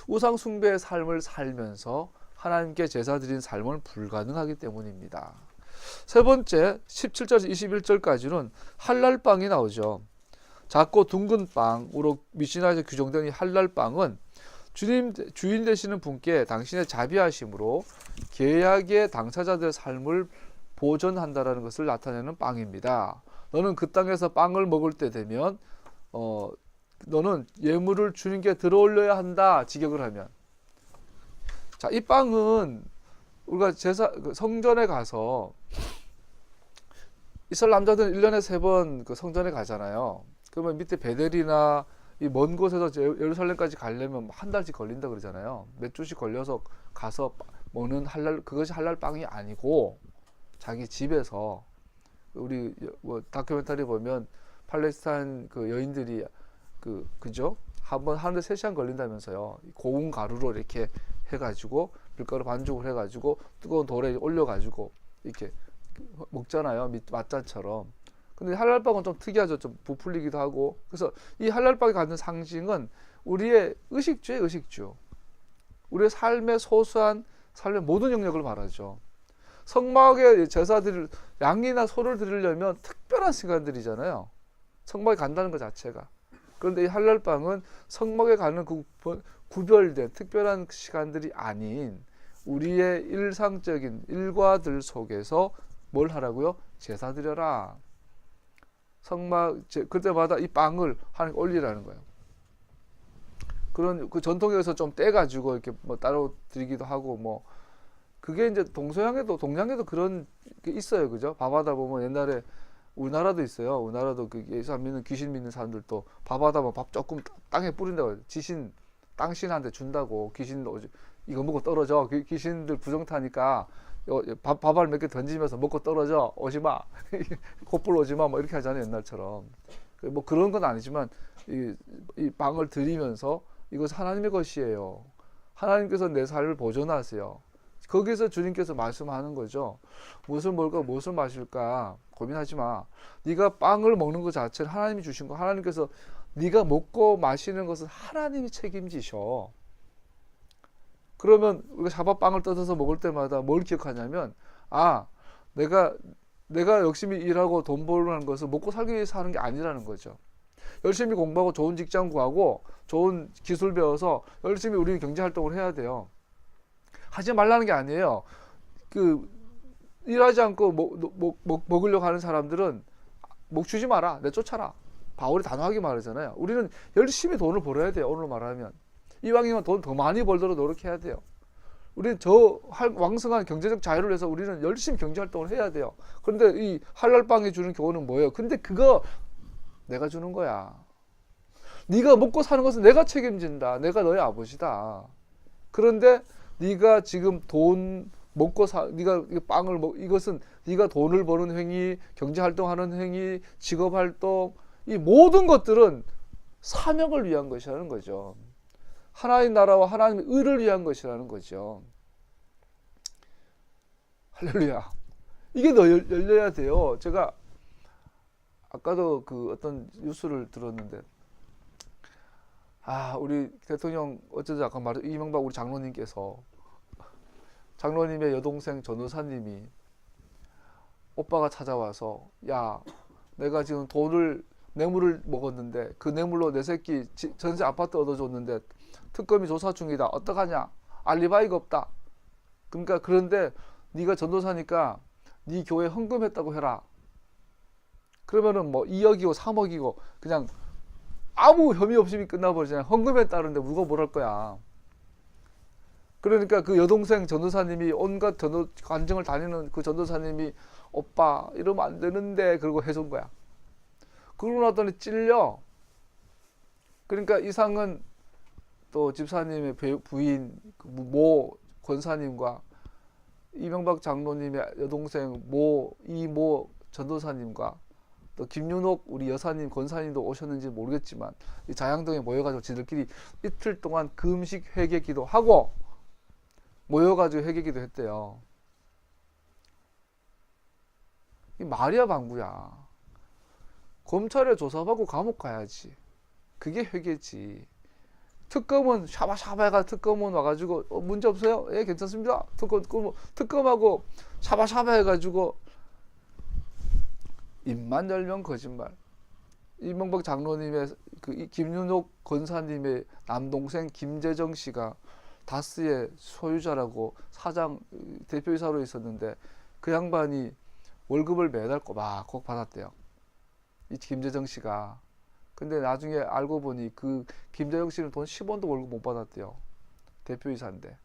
우상 숭배의 삶을 살면서 하나님께 제사 드린 삶은 불가능하기 때문입니다. 세 번째 17절에서 21절까지는 할랄빵이 나오죠. 작고 둥근 빵으로 미시나에서 규정된 이 할랄빵은 주인 되시는 분께 당신의 자비하심으로 계약의 당사자들의 삶을 보존한다는 것을 나타내는 빵입니다. 너는 그 땅에서 빵을 먹을 때 되면 너는 예물을 주님께 들어올려야 한다. 직역을 하면. 자, 이 빵은 우리가 성전에 가서 이스라엘 남자들은 1년에 3번 그 성전에 가잖아요. 그러면 밑에 베델이나 이 먼 곳에서 예루살렘까지 가려면 한 달씩 걸린다 그러잖아요. 몇 주씩 걸려서 가서 먹는 그것이 할랄 빵이 아니고 자기 집에서 우리 뭐 다큐멘터리 보면 팔레스타인 그 여인들이 그죠? 한번 하는데 3시간 걸린다면서요. 고운 가루로 이렇게 해가지고 밀가루 반죽을 해가지고 뜨거운 돌에 올려가지고 이렇게 먹잖아요. 맛잔처럼. 근데 할랄빵은 좀 특이하죠. 좀 부풀리기도 하고. 그래서 이 할랄빵이 갖는 상징은 우리의 의식주예요. 의식주. 우리의 삶의 소소한 삶의 모든 영역을 말하죠. 성막에 제사 드릴 양이나 소를 드리려면 특별한 시간들이잖아요. 성막에 간다는 것 자체가. 그런데 이 할랄빵은 성막에 가는 그 구별된 특별한 시간들이 아닌 우리의 일상적인 일과들 속에서 뭘 하라고요? 제사 드려라. 그때마다 이 빵을 하나님께 올리라는 거예요. 그런 그 전통에서 좀 떼가지고 이렇게 뭐 따로 드리기도 하고 뭐 그게 이제 동양에도 그런 게 있어요, 그죠? 밥하다 보면 옛날에 우리나라도 있어요. 우리나라도 그 예수 안 믿는 귀신 믿는 사람들도 밥하다 보면 밥 조금 땅에 뿌린다고 땅신한테 준다고 귀신 이거 먹고 떨어져. 귀신들 부정타니까 밥알 몇 개 던지면서 먹고 떨어져. 오지 마. 곧불 오지 마. 뭐 이렇게 하잖아요, 옛날처럼. 뭐 그런 건 아니지만 이 빵을 드리면서 이것은 하나님의 것이에요. 하나님께서 내 삶을 보존하세요. 거기서 주님께서 말씀하는 거죠. 무엇을 먹을까, 무엇을 마실까 고민하지 마. 네가 빵을 먹는 것 자체는 하나님이 주신 거. 하나님께서 네가 먹고 마시는 것은 하나님이 책임지셔. 그러면 우리가 사과빵을 뜯어서 먹을 때마다 뭘 기억하냐면 내가 열심히 일하고 돈 벌는 것은 먹고 살기 위해서 하는 게 아니라는 거죠. 열심히 공부하고 좋은 직장 구하고 좋은 기술 배워서 열심히 우리는 경제 활동을 해야 돼요. 하지 말라는 게 아니에요. 그 일하지 않고 먹으려고 하는 사람들은 목 주지 마라, 내쫓아라. 바울이 단호하게 말하잖아요. 우리는 열심히 돈을 벌어야 돼요. 오늘 말하면 이왕이면 돈 더 많이 벌도록 노력해야 돼요. 우리는 왕성한 경제적 자유를 위해서 우리는 열심히 경제 활동을 해야 돼요. 그런데 이 할랄빵이 주는 교훈은 뭐예요? 근데 그거 내가 주는 거야. 네가 먹고 사는 것은 내가 책임진다. 내가 너의 아버지다. 그런데 네가 지금 돈 먹고 네가 빵을 이것은 네가 돈을 버는 행위, 경제 활동하는 행위, 직업 활동, 이 모든 것들은 사명을 위한 것이라는 거죠. 하나님 나라와 하나님의 의를 위한 것이라는 거죠. 할렐루야. 이게 열려야 돼요. 제가 아까도 그 어떤 뉴스를 들었는데, 우리 대통령 어쩌다 아까 말했 이명박 우리 장로님께서, 장로님의 여동생 전도사님이 오빠가 찾아와서, 야, 내가 지금 뇌물을 먹었는데 그 뇌물로 내 새끼 전세 아파트 얻어줬는데 특검이 조사 중이다. 어떡하냐? 알리바이가 없다. 그러니까 그런데 네가 전도사니까 네 교회 헌금했다고 해라. 그러면은 뭐 2억이고 3억이고 그냥 아무 혐의 없이 끝나버리잖아요. 헌금했다는데 누가 뭐랄 거야. 그러니까 그 여동생 전도사님이 온갖 관정을 다니는 그 전도사님이 오빠 이러면 안 되는데 그러고 해준 거야. 그러고 나더니 찔려. 그러니까 이상은 또 집사님의 부인 모 권사님과 이명박 장로님의 여동생 이모 전도사님과 또 김윤옥 우리 여사님 권사님도 오셨는지 모르겠지만 이 자양동에 모여가지고 지들끼리 이틀 동안 금식 회개 기도하고 모여가지고 회개 기도했대요. 이 말이야 방구야. 검찰에 조사받고 감옥 가야지. 그게 회개지. 특검은 샤바샤바 해가 특검은 와가지고 문제 없어요? 예, 괜찮습니다. 특검하고 샤바샤바 해가지고 입만 열면 거짓말. 이명박 장로님의 그 김윤옥 권사님의 남동생 김재정 씨가 다스의 소유자라고 사장 대표이사로 있었는데 그 양반이 월급을 매달 꼬박꼬박 받았대요. 이 김재정 씨가. 근데 나중에 알고 보니 그 김재정 씨는 돈 10원도 월급 못 받았대요. 대표이사인데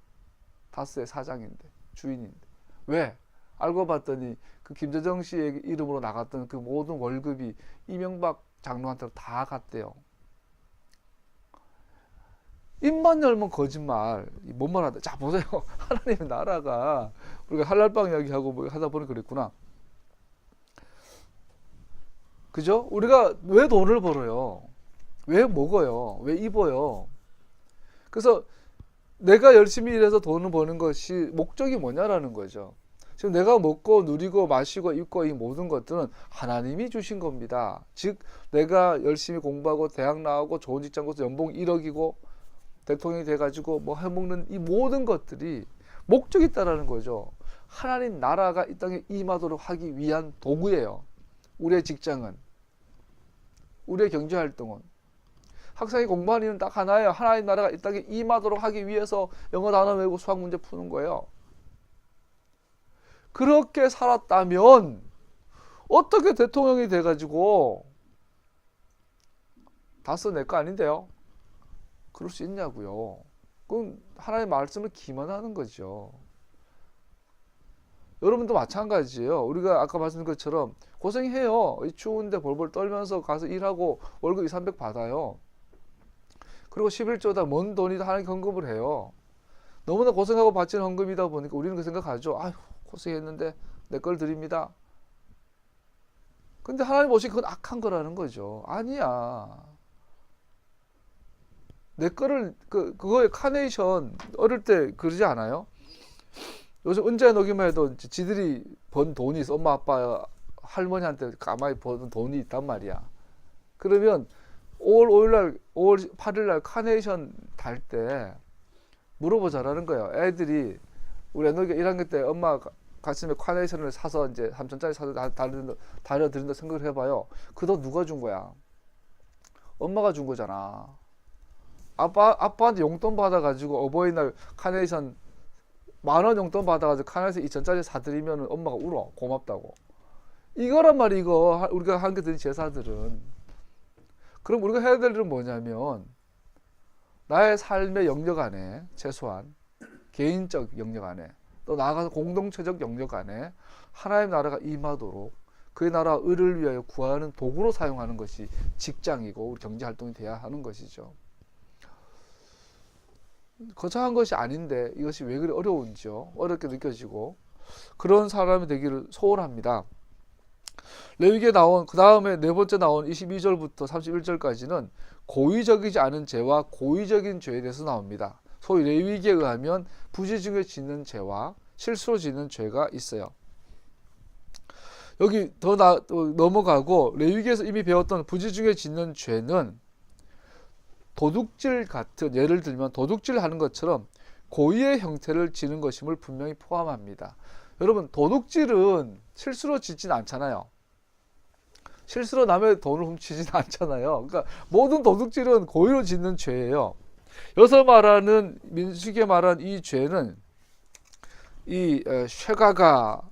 다스의 사장인데 주인인데. 왜? 알고 봤더니 그 김재정 씨의 이름으로 나갔던 그 모든 월급이 이명박 장로한테 다 갔대요. 입만 열면 거짓말. 뭔 말 하다. 자 보세요. 하나님의 나라가 우리가 할랄빵 이야기하고 뭐 하다 보니 그랬구나. 그죠? 우리가 왜 돈을 벌어요? 왜 먹어요? 왜 입어요? 그래서 내가 열심히 일해서 돈을 버는 것이 목적이 뭐냐라는 거죠. 지금 내가 먹고 누리고 마시고 입고 이 모든 것들은 하나님이 주신 겁니다. 즉 내가 열심히 공부하고 대학 나오고 좋은 직장 가서 연봉 1억이고 대통령이 돼가지고 뭐 해먹는 이 모든 것들이 목적이 있다라는 거죠. 하나님 나라가 이 땅에 임하도록 하기 위한 도구예요. 우리의 직장은, 우리의 경제활동은. 학생이 공부하는 이유는 딱 하나예요. 하나님 나라가 이 땅에 임하도록 하기 위해서 영어 단어 외우고 수학 문제 푸는 거예요. 그렇게 살았다면 어떻게 대통령이 돼가지고 다스 내 거 아닌데요? 그럴 수 있냐고요. 그건 하나님의 말씀을 기만하는 거죠. 여러분도 마찬가지예요. 우리가 아까 말씀드린 것처럼 고생해요. 이 추운데 벌벌 떨면서 가서 일하고 월급 200-300 받아요. 그리고 11조다 먼 돈이다 하나님 헌금을 해요. 너무나 고생하고 바치는 헌금이다 보니까 우리는 그 생각하죠. 아휴 고생했는데 내 걸 드립니다. 근데 하나님 보시기 그건 악한 거라는 거죠. 아니야. 내 거를 그거에 카네이션 어릴 때 그러지 않아요? 요즘 은퇴 넣기만 해도 지들이 번 돈이 있어. 엄마 아빠 할머니한테 가만히 버는 돈이 있단 말이야. 그러면 5월 8일날 카네이션 달 때 물어보자라는 거예요. 애들이 우리 애너기가 1학년 때 엄마 가슴에 카네이션을 사서 이제 3,000짜리 사서 달려드린다 생각을 해봐요. 그 돈 누가 준 거야? 엄마가 준 거잖아. 아빠한테 용돈 받아가지고 어버이날 카네이션 10,000원 용돈 받아가지고 카네이션 2,000짜리 사드리면 엄마가 울어. 고맙다고. 이거란 말이 이거 우리가 한 게 드린 제사들은. 그럼 우리가 해야 될 일은 뭐냐면 나의 삶의 영역 안에 최소한 개인적 영역 안에 또 나아가서 공동체적 영역 안에 하나님의 나라가 임하도록 그의 나라 의를 위하여 구하는 도구로 사용하는 것이 직장이고 우리 경제활동이 돼야 하는 것이죠. 거창한 것이 아닌데 이것이 왜 그리 어려운지요. 어렵게 느껴지고 그런 사람이 되기를 소원합니다. 레위기에 나온 그 다음에 네 번째 나온 22절부터 31절까지는 고의적이지 않은 죄와 고의적인 죄에 대해서 나옵니다. 소위 레위기에 의하면 부지중에 짓는 죄와 실수로 짓는 죄가 있어요. 여기 더 넘어가고 레위기에서 이미 배웠던 부지중에 짓는 죄는 도둑질 같은, 예를 들면 도둑질 하는 것처럼 고의의 형태를 지는 것임을 분명히 포함합니다. 여러분, 도둑질은 실수로 짓진 않잖아요. 실수로 남의 돈을 훔치진 않잖아요. 그러니까 모든 도둑질은 고의로 짓는 죄예요. 여기서 말하는 민수기에 말한 이 죄는 이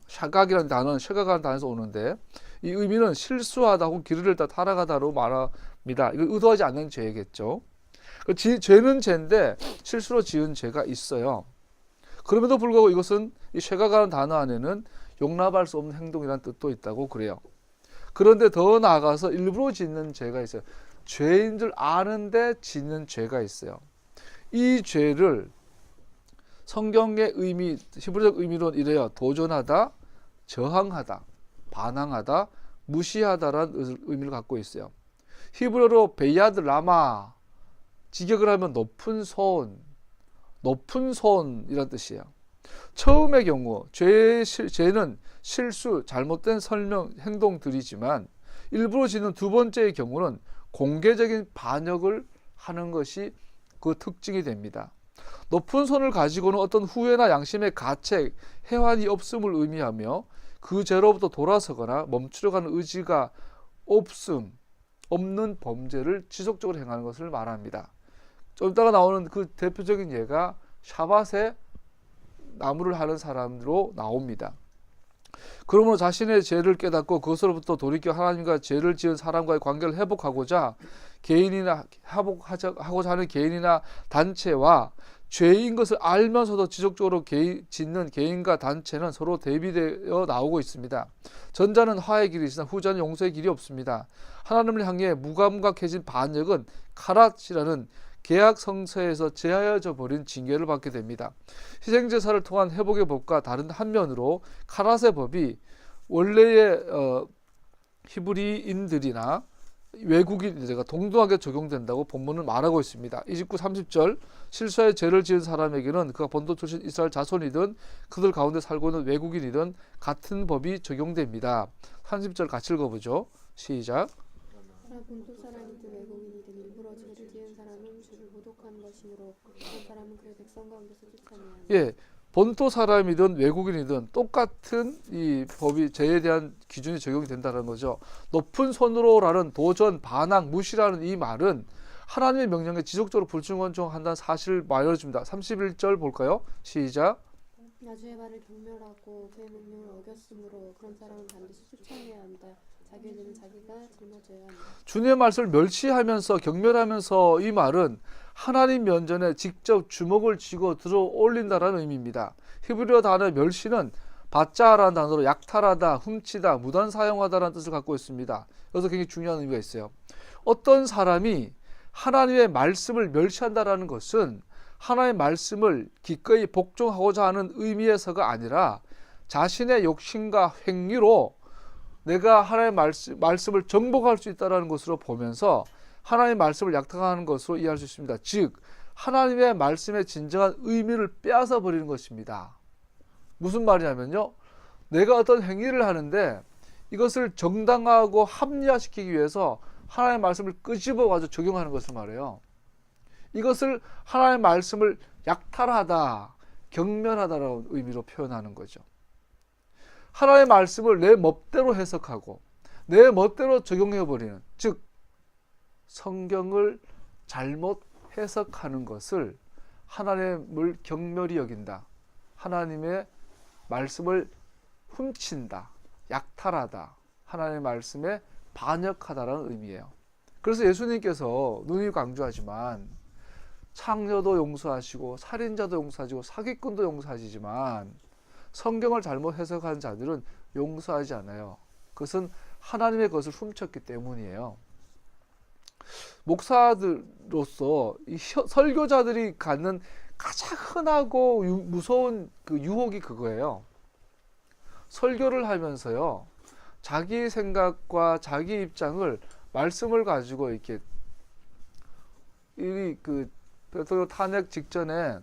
샤각이라는 단어는 샤각이라는 단어에서 오는데 이 의미는 실수하다 혹은 길을 잃다 타락하다로 말합니다. 이거 의도하지 않는 죄겠죠. 죄는 죄인데 실수로 지은 죄가 있어요. 그럼에도 불구하고 이것은 이 샤각이라는 단어 안에는 용납할 수 없는 행동이라는 뜻도 있다고 그래요. 그런데 더 나아가서 일부러 짓는 죄가 있어요. 죄인 줄 아는데 짓는 죄가 있어요. 이 죄를 성경의 의미, 히브리적 의미로는 이래요. 도전하다, 저항하다, 반항하다, 무시하다라는 의미를 갖고 있어요. 히브리어로 베야드 라마, 직역을 하면 높은 손이란 뜻이에요. 처음의 경우 죄는 실수, 잘못된 설명, 행동들이지만 일부러 짓는 두 번째의 경우는 공개적인 반역을 하는 것이 그 특징이 됩니다. 높은 손을 가지고는 어떤 후회나 양심의 가책, 해환이 없음을 의미하며 그 죄로부터 돌아서거나 멈추려고 하는 의지가 없는 범죄를 지속적으로 행하는 것을 말합니다. 좀 이따가 나오는 그 대표적인 예가 샤밧에 나무를 하는 사람으로 나옵니다. 그러므로 자신의 죄를 깨닫고 그것으로부터 돌이켜 하나님과 죄를 지은 사람과의 관계를 회복하고자 하고자 하는 개인이나 단체와 죄인 것을 알면서도 지속적으로 짓는 개인과 단체는 서로 대비되어 나오고 있습니다. 전자는 화해의 길이 있으나 후자는 용서의 길이 없습니다. 하나님을 향해 무감각해진 반역은 카랏이라는 계약 성서에서 제하여져 버린 징계를 받게 됩니다. 희생제사를 통한 회복의 법과 다른 한면으로 카랏의 법이 원래의 히브리인들이나 외국인들에게 동등하게 적용된다고 본문은 말하고 있습니다. 29, 30절 실수의 죄를 지은 사람에게는 그가 본토 출신 이스라엘 자손이든 그들 가운데 살고 있는 외국인이든 같은 법이 적용됩니다. 30절 같이 읽어보죠. 시작. 그러나 본토 사람이든 외국인이든 일부러 죄를 지은 사람은 주를 모독한 것이므로 그런 사람은 그의 백성 가운데서 쫓아내야 한다. 예, 본토 사람이든 외국인이든 똑같은 이 법이 죄에 대한 기준이 적용이 된다는 거죠. 높은 손으로라는 도전, 반항, 무시라는 이 말은 하나님의 명령에 지속적으로 불충원종한다는 사실을 말해줍니다. 31절 볼까요? 시작. 나주의 말을 경멸하고 그의 명령을 어겼으므로 그런 사람은 반드시 쫓아내야 한다. 자기의 죄는 자기가 짊어져야 한다. 주님의 말씀을 멸시하면서 경멸하면서 이 말은 하나님 면전에 직접 주먹을 쥐고 들어 올린다라는 의미입니다. 히브리어 단어 멸시는 바짜라는 단어로 약탈하다, 훔치다, 무단 사용하다라는 뜻을 갖고 있습니다. 여기서 굉장히 중요한 의미가 있어요. 어떤 사람이 하나님의 말씀을 멸시한다라는 것은 하나님의 말씀을 기꺼이 복종하고자 하는 의미에서가 아니라 자신의 욕심과 행위로 내가 하나님의 말씀을 정복할 수 있다는 것으로 보면서 하나님의 말씀을 약탈하는 것으로 이해할 수 있습니다. 즉 하나님의 말씀의 진정한 의미를 빼앗아 버리는 것입니다. 무슨 말이냐면요, 내가 어떤 행위를 하는데 이것을 정당하고 합리화시키기 위해서 하나님의 말씀을 끄집어가지고 적용하는 것을 말해요. 이것을 하나님의 말씀을 약탈하다, 경멸하다라는 의미로 표현하는 거죠. 하나님의 말씀을 내 멋대로 해석하고 내 멋대로 적용해버리는, 즉 성경을 잘못 해석하는 것을 하나님을 경멸히 여긴다. 하나님의 말씀을 훔친다. 약탈하다. 하나님의 말씀에 반역하다라는 의미예요. 그래서 예수님께서 누누이 강조하지만 창녀도 용서하시고 살인자도 용서하시고 사기꾼도 용서하시지만 성경을 잘못 해석한 자들은 용서하지 않아요. 그것은 하나님의 것을 훔쳤기 때문이에요. 목사들로서 이 설교자들이 갖는 가장 흔하고 무서운 그 유혹이 그거예요. 설교를 하면서요, 자기 생각과 자기 입장을 말씀을 가지고 이렇게 이 그 대통령 탄핵 직전에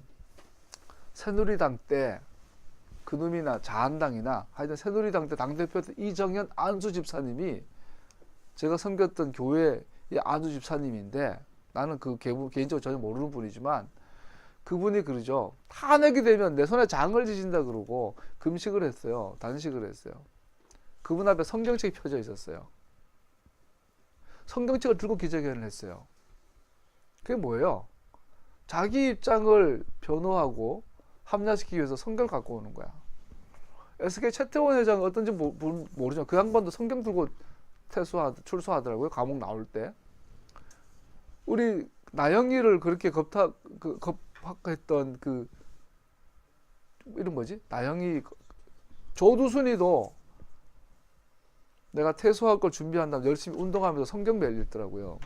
새누리당 때 그놈이나 자한당이나 하여튼 새누리당 때 당대표였던 이정현 안수 집사님이 제가 섬겼던 교회의 안수 집사님인데 나는 그 개인적으로 전혀 모르는 분이지만 그분이 그러죠. 탄핵이 되면 내 손에 장을 지진다 그러고 금식을 했어요. 단식을 했어요. 그분 앞에 성경책이 펴져 있었어요. 성경책을 들고 기자회견을 했어요. 그게 뭐예요? 자기 입장을 변호하고 합리화시키기 위해서 성경을 갖고 오는 거야. SK 최태원 회장 어떤지 모르죠. 그 양반도 성경 들고 출소하더라고요. 감옥 나올 때. 우리 나영이를 그렇게 겁박했던 그 이름 뭐지? 나영이 조두순이도 내가 퇴소할 걸 준비한다면 열심히 운동하면서 성경 매일 읽더라고요.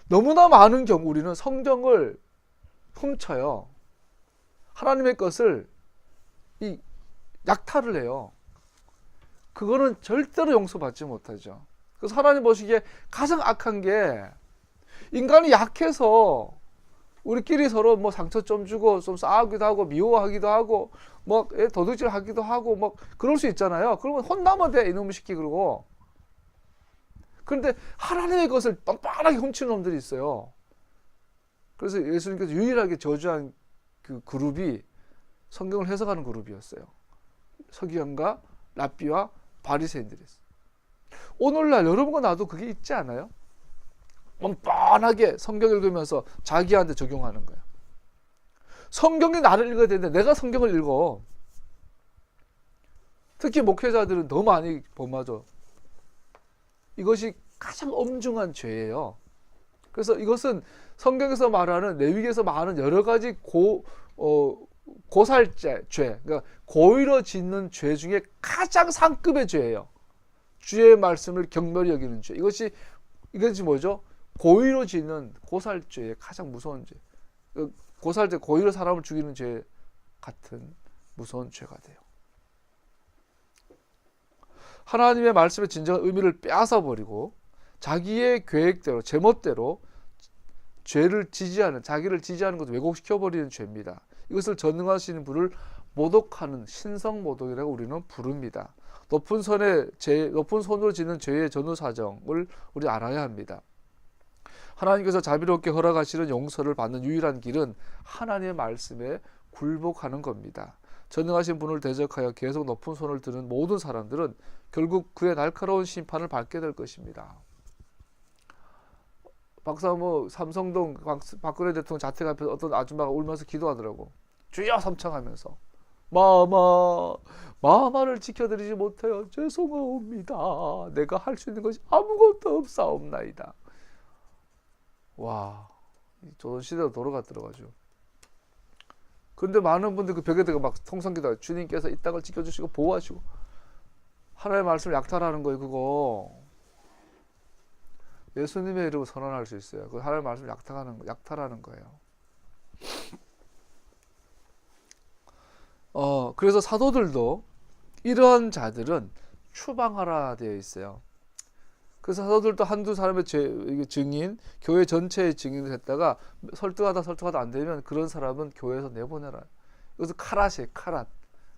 너무나 많은 경우 우리는 성경을 훔쳐요. 하나님의 것을 약탈을 해요. 그거는 절대로 용서받지 못하죠. 그래서 하나님 보시기에 가장 악한 게 인간이 약해서 우리끼리 서로 뭐 상처 좀 주고 좀 싸우기도 하고 미워하기도 하고 뭐 도둑질 하기도 하고 뭐 그럴 수 있잖아요. 그러면 혼나면 돼 이놈의 새끼 그러고. 그런데 하나님의 것을 뻔뻔하게 훔치는 놈들이 있어요. 그래서 예수님께서 유일하게 저주한 그 그룹이 성경을 해석하는 그룹이었어요. 서기관과 랍비와 바리새인들이었어요. 오늘날 여러분과 나도 그게 있지 않아요? 뻔뻔하게 성경 읽으면서 자기한테 적용하는 거예요. 성경이 나를 읽어야 되는데 내가 성경을 읽어. 특히 목회자들은 더 많이 범하죠. 이것이 가장 엄중한 죄예요. 그래서 이것은 성경에서 말하는 레위기에서 말하는 여러 가지 고살죄, 그러니까 고의로 짓는 죄 중에 가장 상급의 죄예요. 주의 말씀을 경멸히 여기는 죄. 이것이 뭐죠? 고의로 짓는 고살죄의 가장 무서운 죄. 고살죄, 고의로 사람을 죽이는 죄 같은 무서운 죄가 돼요. 하나님의 말씀의 진정한 의미를 빼앗아 버리고 자기의 계획대로, 제멋대로 자기를 지지하는 것을 왜곡시켜 버리는 죄입니다. 이것을 전능하시는 분을 모독하는 신성모독이라고 우리는 부릅니다. 높은 손으로 짓는 죄의 전후 사정을 우리 알아야 합니다. 하나님께서 자비롭게 허락하시는 용서를 받는 유일한 길은 하나님의 말씀에 굴복하는 겁니다. 전능하신 분을 대적하여 계속 높은 손을 드는 모든 사람들은 결국 그의 날카로운 심판을 받게 될 것입니다. 삼성동 박근혜 대통령 자택 앞에서 어떤 아줌마가 울면서 기도하더라고. 주여 삼창하면서 마마를 지켜드리지 못하여 죄송하옵니다. 내가 할 수 있는 것이 아무것도 없사옵나이다. 와, 조선시대로 돌아갔더라가지고. 근데 많은 분들이 그 벽에다가 막 통성기도 주님께서 이 땅을 지켜주시고 보호하시고 하나님의 말씀을 약탈하는 거예요. 그거 예수님의 이름으로 선언할 수 있어요. 그 하나님의 말씀을 약탈하는 거예요. 그래서 사도들도 이러한 자들은 추방하라 되어 있어요. 그래서 사도들도 한두 사람의 증인, 교회 전체의 증인을 했다가 설득하다 안 되면 그런 사람은 교회에서 내보내라. 이것은 카랏.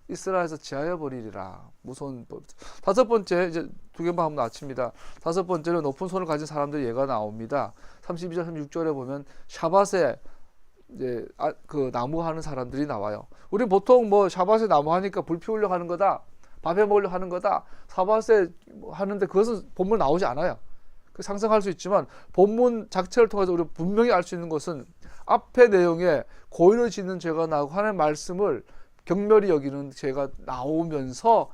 이스라엘에서 제하여 버리리라. 무서운 법. 다섯 번째, 이제 두 개만 하면 아침입니다. 다섯 번째는 높은 손을 가진 사람들의 예가 나옵니다. 32절, 36절에 보면 샤밧에 이제 그 나무 하는 사람들이 나와요. 우리 보통 뭐 샤밧에 나무 하니까 불 피우려고 하는 거다. 밥해 먹으려고 하는 거다. 샤밧에 하는데 그것은 본문 나오지 않아요. 상상할 수 있지만 본문 자체를 통해서 우리가 분명히 알 수 있는 것은 앞의 내용에 고의를 짓는 죄가 나오고 하나님의 말씀을 경멸히 여기는 죄가 나오면서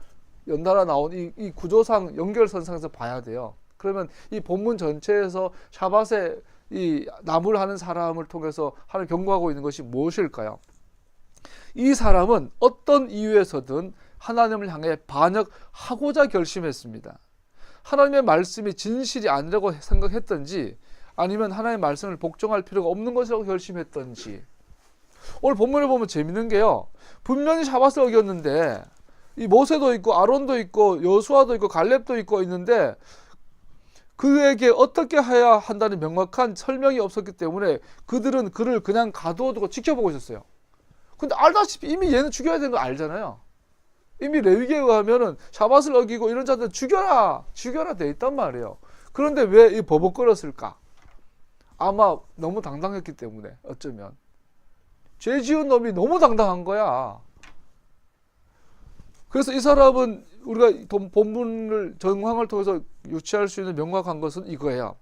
연달아 나온 이 구조상 연결선상에서 봐야 돼요. 그러면 이 본문 전체에서 샤밧에 이 나무를 하는 사람을 통해서 하나님 경고하고 있는 것이 무엇일까요? 이 사람은 어떤 이유에서든 하나님을 향해 반역하고자 결심했습니다. 하나님의 말씀이 진실이 아니라고 생각했던지 아니면 하나님의 말씀을 복종할 필요가 없는 것이라고 결심했던지. 오늘 본문을 보면 재밌는 게요, 분명히 샤밧을 어겼는데 이 모세도 있고 아론도 있고 여수아도 있고 갈렙도 있고 있는데 그에게 어떻게 해야 한다는 명확한 설명이 없었기 때문에 그들은 그를 그냥 가두어두고 지켜보고 있었어요. 근데 알다시피 이미 얘는 죽여야 되는 거 알잖아요. 이미 레위기에 의하면은 샤밧을 어기고 이런 자들 죽여라 돼 있단 말이에요. 그런데 왜 이 버벅거렸을까? 아마 너무 당당했기 때문에, 어쩌면 죄 지은 놈이 너무 당당한 거야. 그래서 이 사람은 우리가 본문을 정황을 통해서 유추할 수 있는 명확한 것은 이거예요.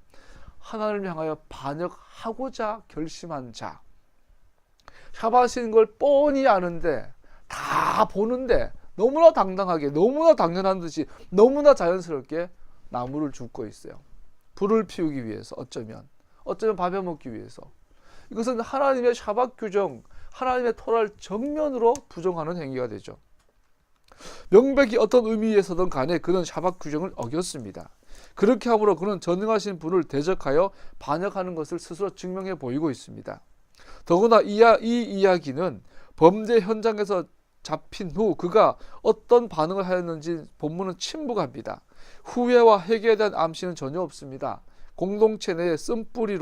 하나님을 향하여 반역하고자 결심한 자. 샤밧인 걸 뻔히 아는데, 다 보는데 너무나 당당하게, 너무나 당연한 듯이, 너무나 자연스럽게 나무를 줍고 있어요. 불을 피우기 위해서, 어쩌면 밥해 먹기 위해서. 이것은 하나님의 샤밧 규정, 하나님의 토라를 정면으로 부정하는 행위가 되죠. 명백히 어떤 의미에서든 간에 그는 샤밧 규정을 어겼습니다. 그렇게 함으로 그는 전능하신 분을 대적하여 반역하는 것을 스스로 증명해 보이고 있습니다. 더구나 이 이야기는 범죄 현장에서 잡힌 후 그가 어떤 반응을 하였는지 본문은 침묵합니다. 후회와 회개에 대한 암시는 전혀 없습니다. 공동체 내의 쓴뿌리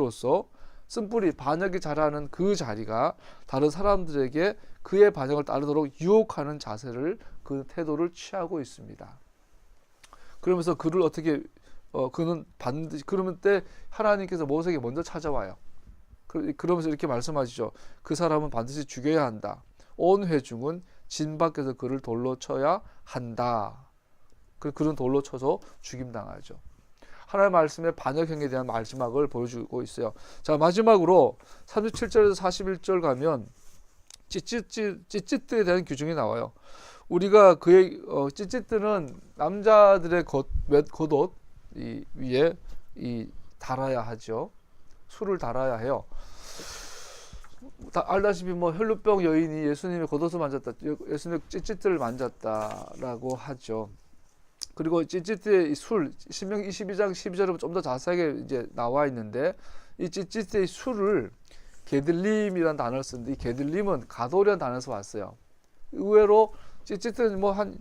반역이 자라는 그 자리가 다른 사람들에게 그의 반역을 따르도록 유혹하는 자세를, 그 태도를 취하고 있습니다. 그러면서 그를 어떻게 그는 반드시, 그러면 때 하나님께서 모세에게 먼저 찾아와요. 그러면서 이렇게 말씀하시죠. 그 사람은 반드시 죽여야 한다. 온 회중은 진 밖에서 그를 돌로 쳐야 한다. 그는 돌로 쳐서 죽임당하죠. 하나님의 말씀의 반역행에 대한 마지막을 보여주고 있어요. 자, 마지막으로 37절에서 41절 가면 찌찌뜨에 대한 규정이 나와요. 우리가 그의 찌찌뜨는 남자들의 겉옷 위에 달아야 하죠. 술을 달아야 해요. 다 알다시피 혈루병 여인이 예수님의 겉옷을 만졌다, 예수님의 찌찌뜨를 만졌다라고 하죠. 그리고 찌찌뜨의 술, 신명기 22장 12절에 좀 더 자세하게 이제 나와 있는데, 이 찌찌뜨의 술을 게들림이라는 단어를 쓰는데, 이 게들림은 가돌이라는 단어에서 왔어요. 의외로 찌찌뜨는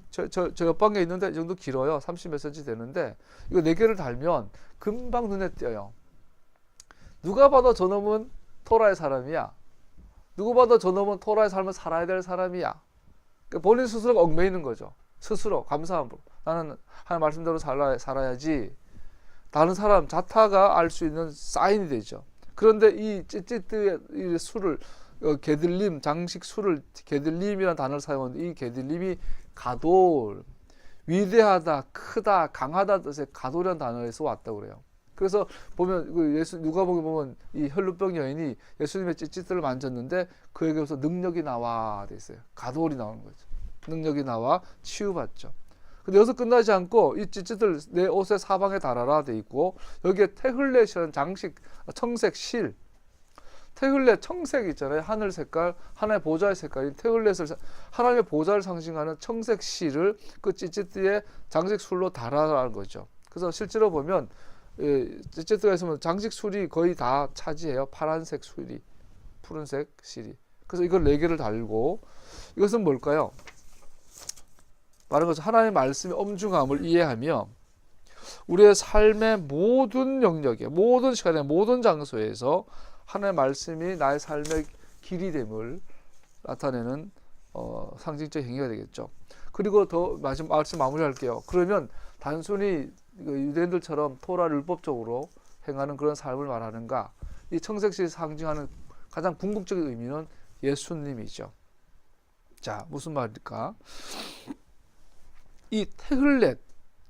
저 옆방에 있는데 이 정도 길어요. 30몇 cm 되는데, 이거 4개를 달면 금방 눈에 띄어요. 누가 봐도 저놈은 토라의 사람이야. 누구 봐도 저놈은 토라의 삶을 살아야 될 사람이야. 그러니까 본인 스스로가 얽매이는 거죠. 스스로 감사함으로 나는 하나님 말씀대로 살아야지. 다른 사람 자타가 알 수 있는 사인이 되죠. 그런데 이 찌찌뜨의 술을 게들림, 장식 술을 게들림이라는 단어를 사용하는데, 이 게들림이 가돌, 위대하다, 크다, 강하다 뜻의 가돌이라는 단어에서 왔다고 그래요. 그래서 보면 누가복음 보면 이 혈루병 여인이 예수님의 찌찌뜨를 만졌는데 그에게서 능력이 나와 돼 있어요. 가돌이 나오는 거죠. 능력이 나와 치유받죠. 근데 여기서 끝나지 않고 이 찌찌들 내 옷의 사방에 달아라 돼 있고, 여기에 테흘렛이라는 장식, 청색 실, 테흘렛 청색 있잖아요. 하늘 색깔, 하나님의 보좌의 색깔인 테흘렛을, 하나님의 보좌를 상징하는 청색 실을 그 찌찌뜨의 장식 술로 달아라는 거죠. 그래서 실제로 보면 찌찌뜨가 있으면 장식 술이 거의 다 차지해요. 파란색 술이, 푸른색 실이. 그래서 이걸 4개를 달고, 이것은 뭘까요? 말한 것처럼 하나님의 말씀의 엄중함을 이해하며 우리의 삶의 모든 영역에, 모든 시간에, 모든 장소에서 하나님의 말씀이 나의 삶의 길이 됨을 나타내는 상징적 행위가 되겠죠. 그리고 더 말씀 마무리할게요. 그러면 단순히 유대인들처럼 토라를 율법적으로 행하는 그런 삶을 말하는가? 이 청색실이 상징하는 가장 궁극적인 의미는 예수님이죠. 자, 무슨 말일까? 이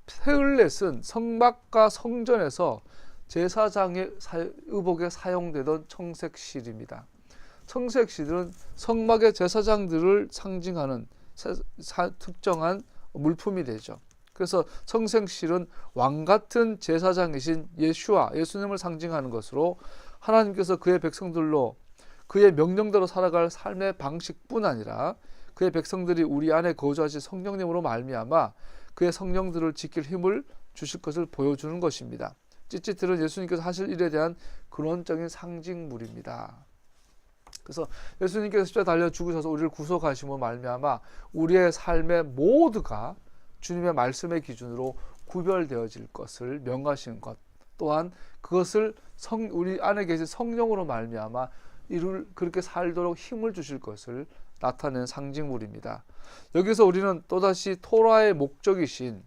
테흘렛은 성막과 성전에서 제사장의 의복에 사용되던 청색실입니다. 청색실은 성막의 제사장들을 상징하는 특정한 물품이 되죠. 그래서 청색실은 왕같은 제사장이신 예수님을 상징하는 것으로 하나님께서 그의 백성들로 그의 명령대로 살아갈 삶의 방식뿐 아니라 그의 백성들이 우리 안에 거주하신 성령님으로 말미암아 그의 성령들을 지킬 힘을 주실 것을 보여주는 것입니다. 찌찌들은 예수님께서 하실 일에 대한 근원적인 상징물입니다. 그래서 예수님께서 십자가에 달려 죽으셔서 우리를 구속하심으로 말미암아 우리의 삶의 모두가 주님의 말씀의 기준으로 구별되어질 것을 명하신 것, 또한 그것을 우리 안에 계신 성령으로 말미암아 그렇게 살도록 힘을 주실 것을 나타내는 상징물입니다. 여기서 우리는 또다시 토라의 목적이신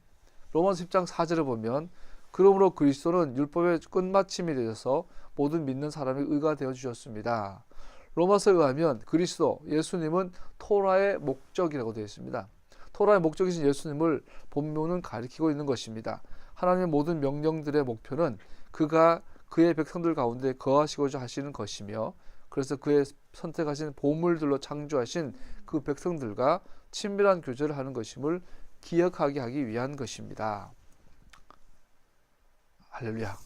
로마서 10장 4절에 보면 그러므로 그리스도는 율법의 끝마침이 되셔서 모든 믿는 사람이 의가 되어 주셨습니다. 로마서에 의하면 그리스도, 예수님은 토라의 목적이라고 되어 있습니다. 토라의 목적이신 예수님을 본문은 가리키고 있는 것입니다. 하나님의 모든 명령들의 목표는 그가 그의 백성들 가운데 거하시고자 하시는 것이며, 그래서 그의 선택하신 보물들로 창조하신 그 백성들과 친밀한 교제를 하는 것임을 기억하게 하기 위한 것입니다. 할렐루야.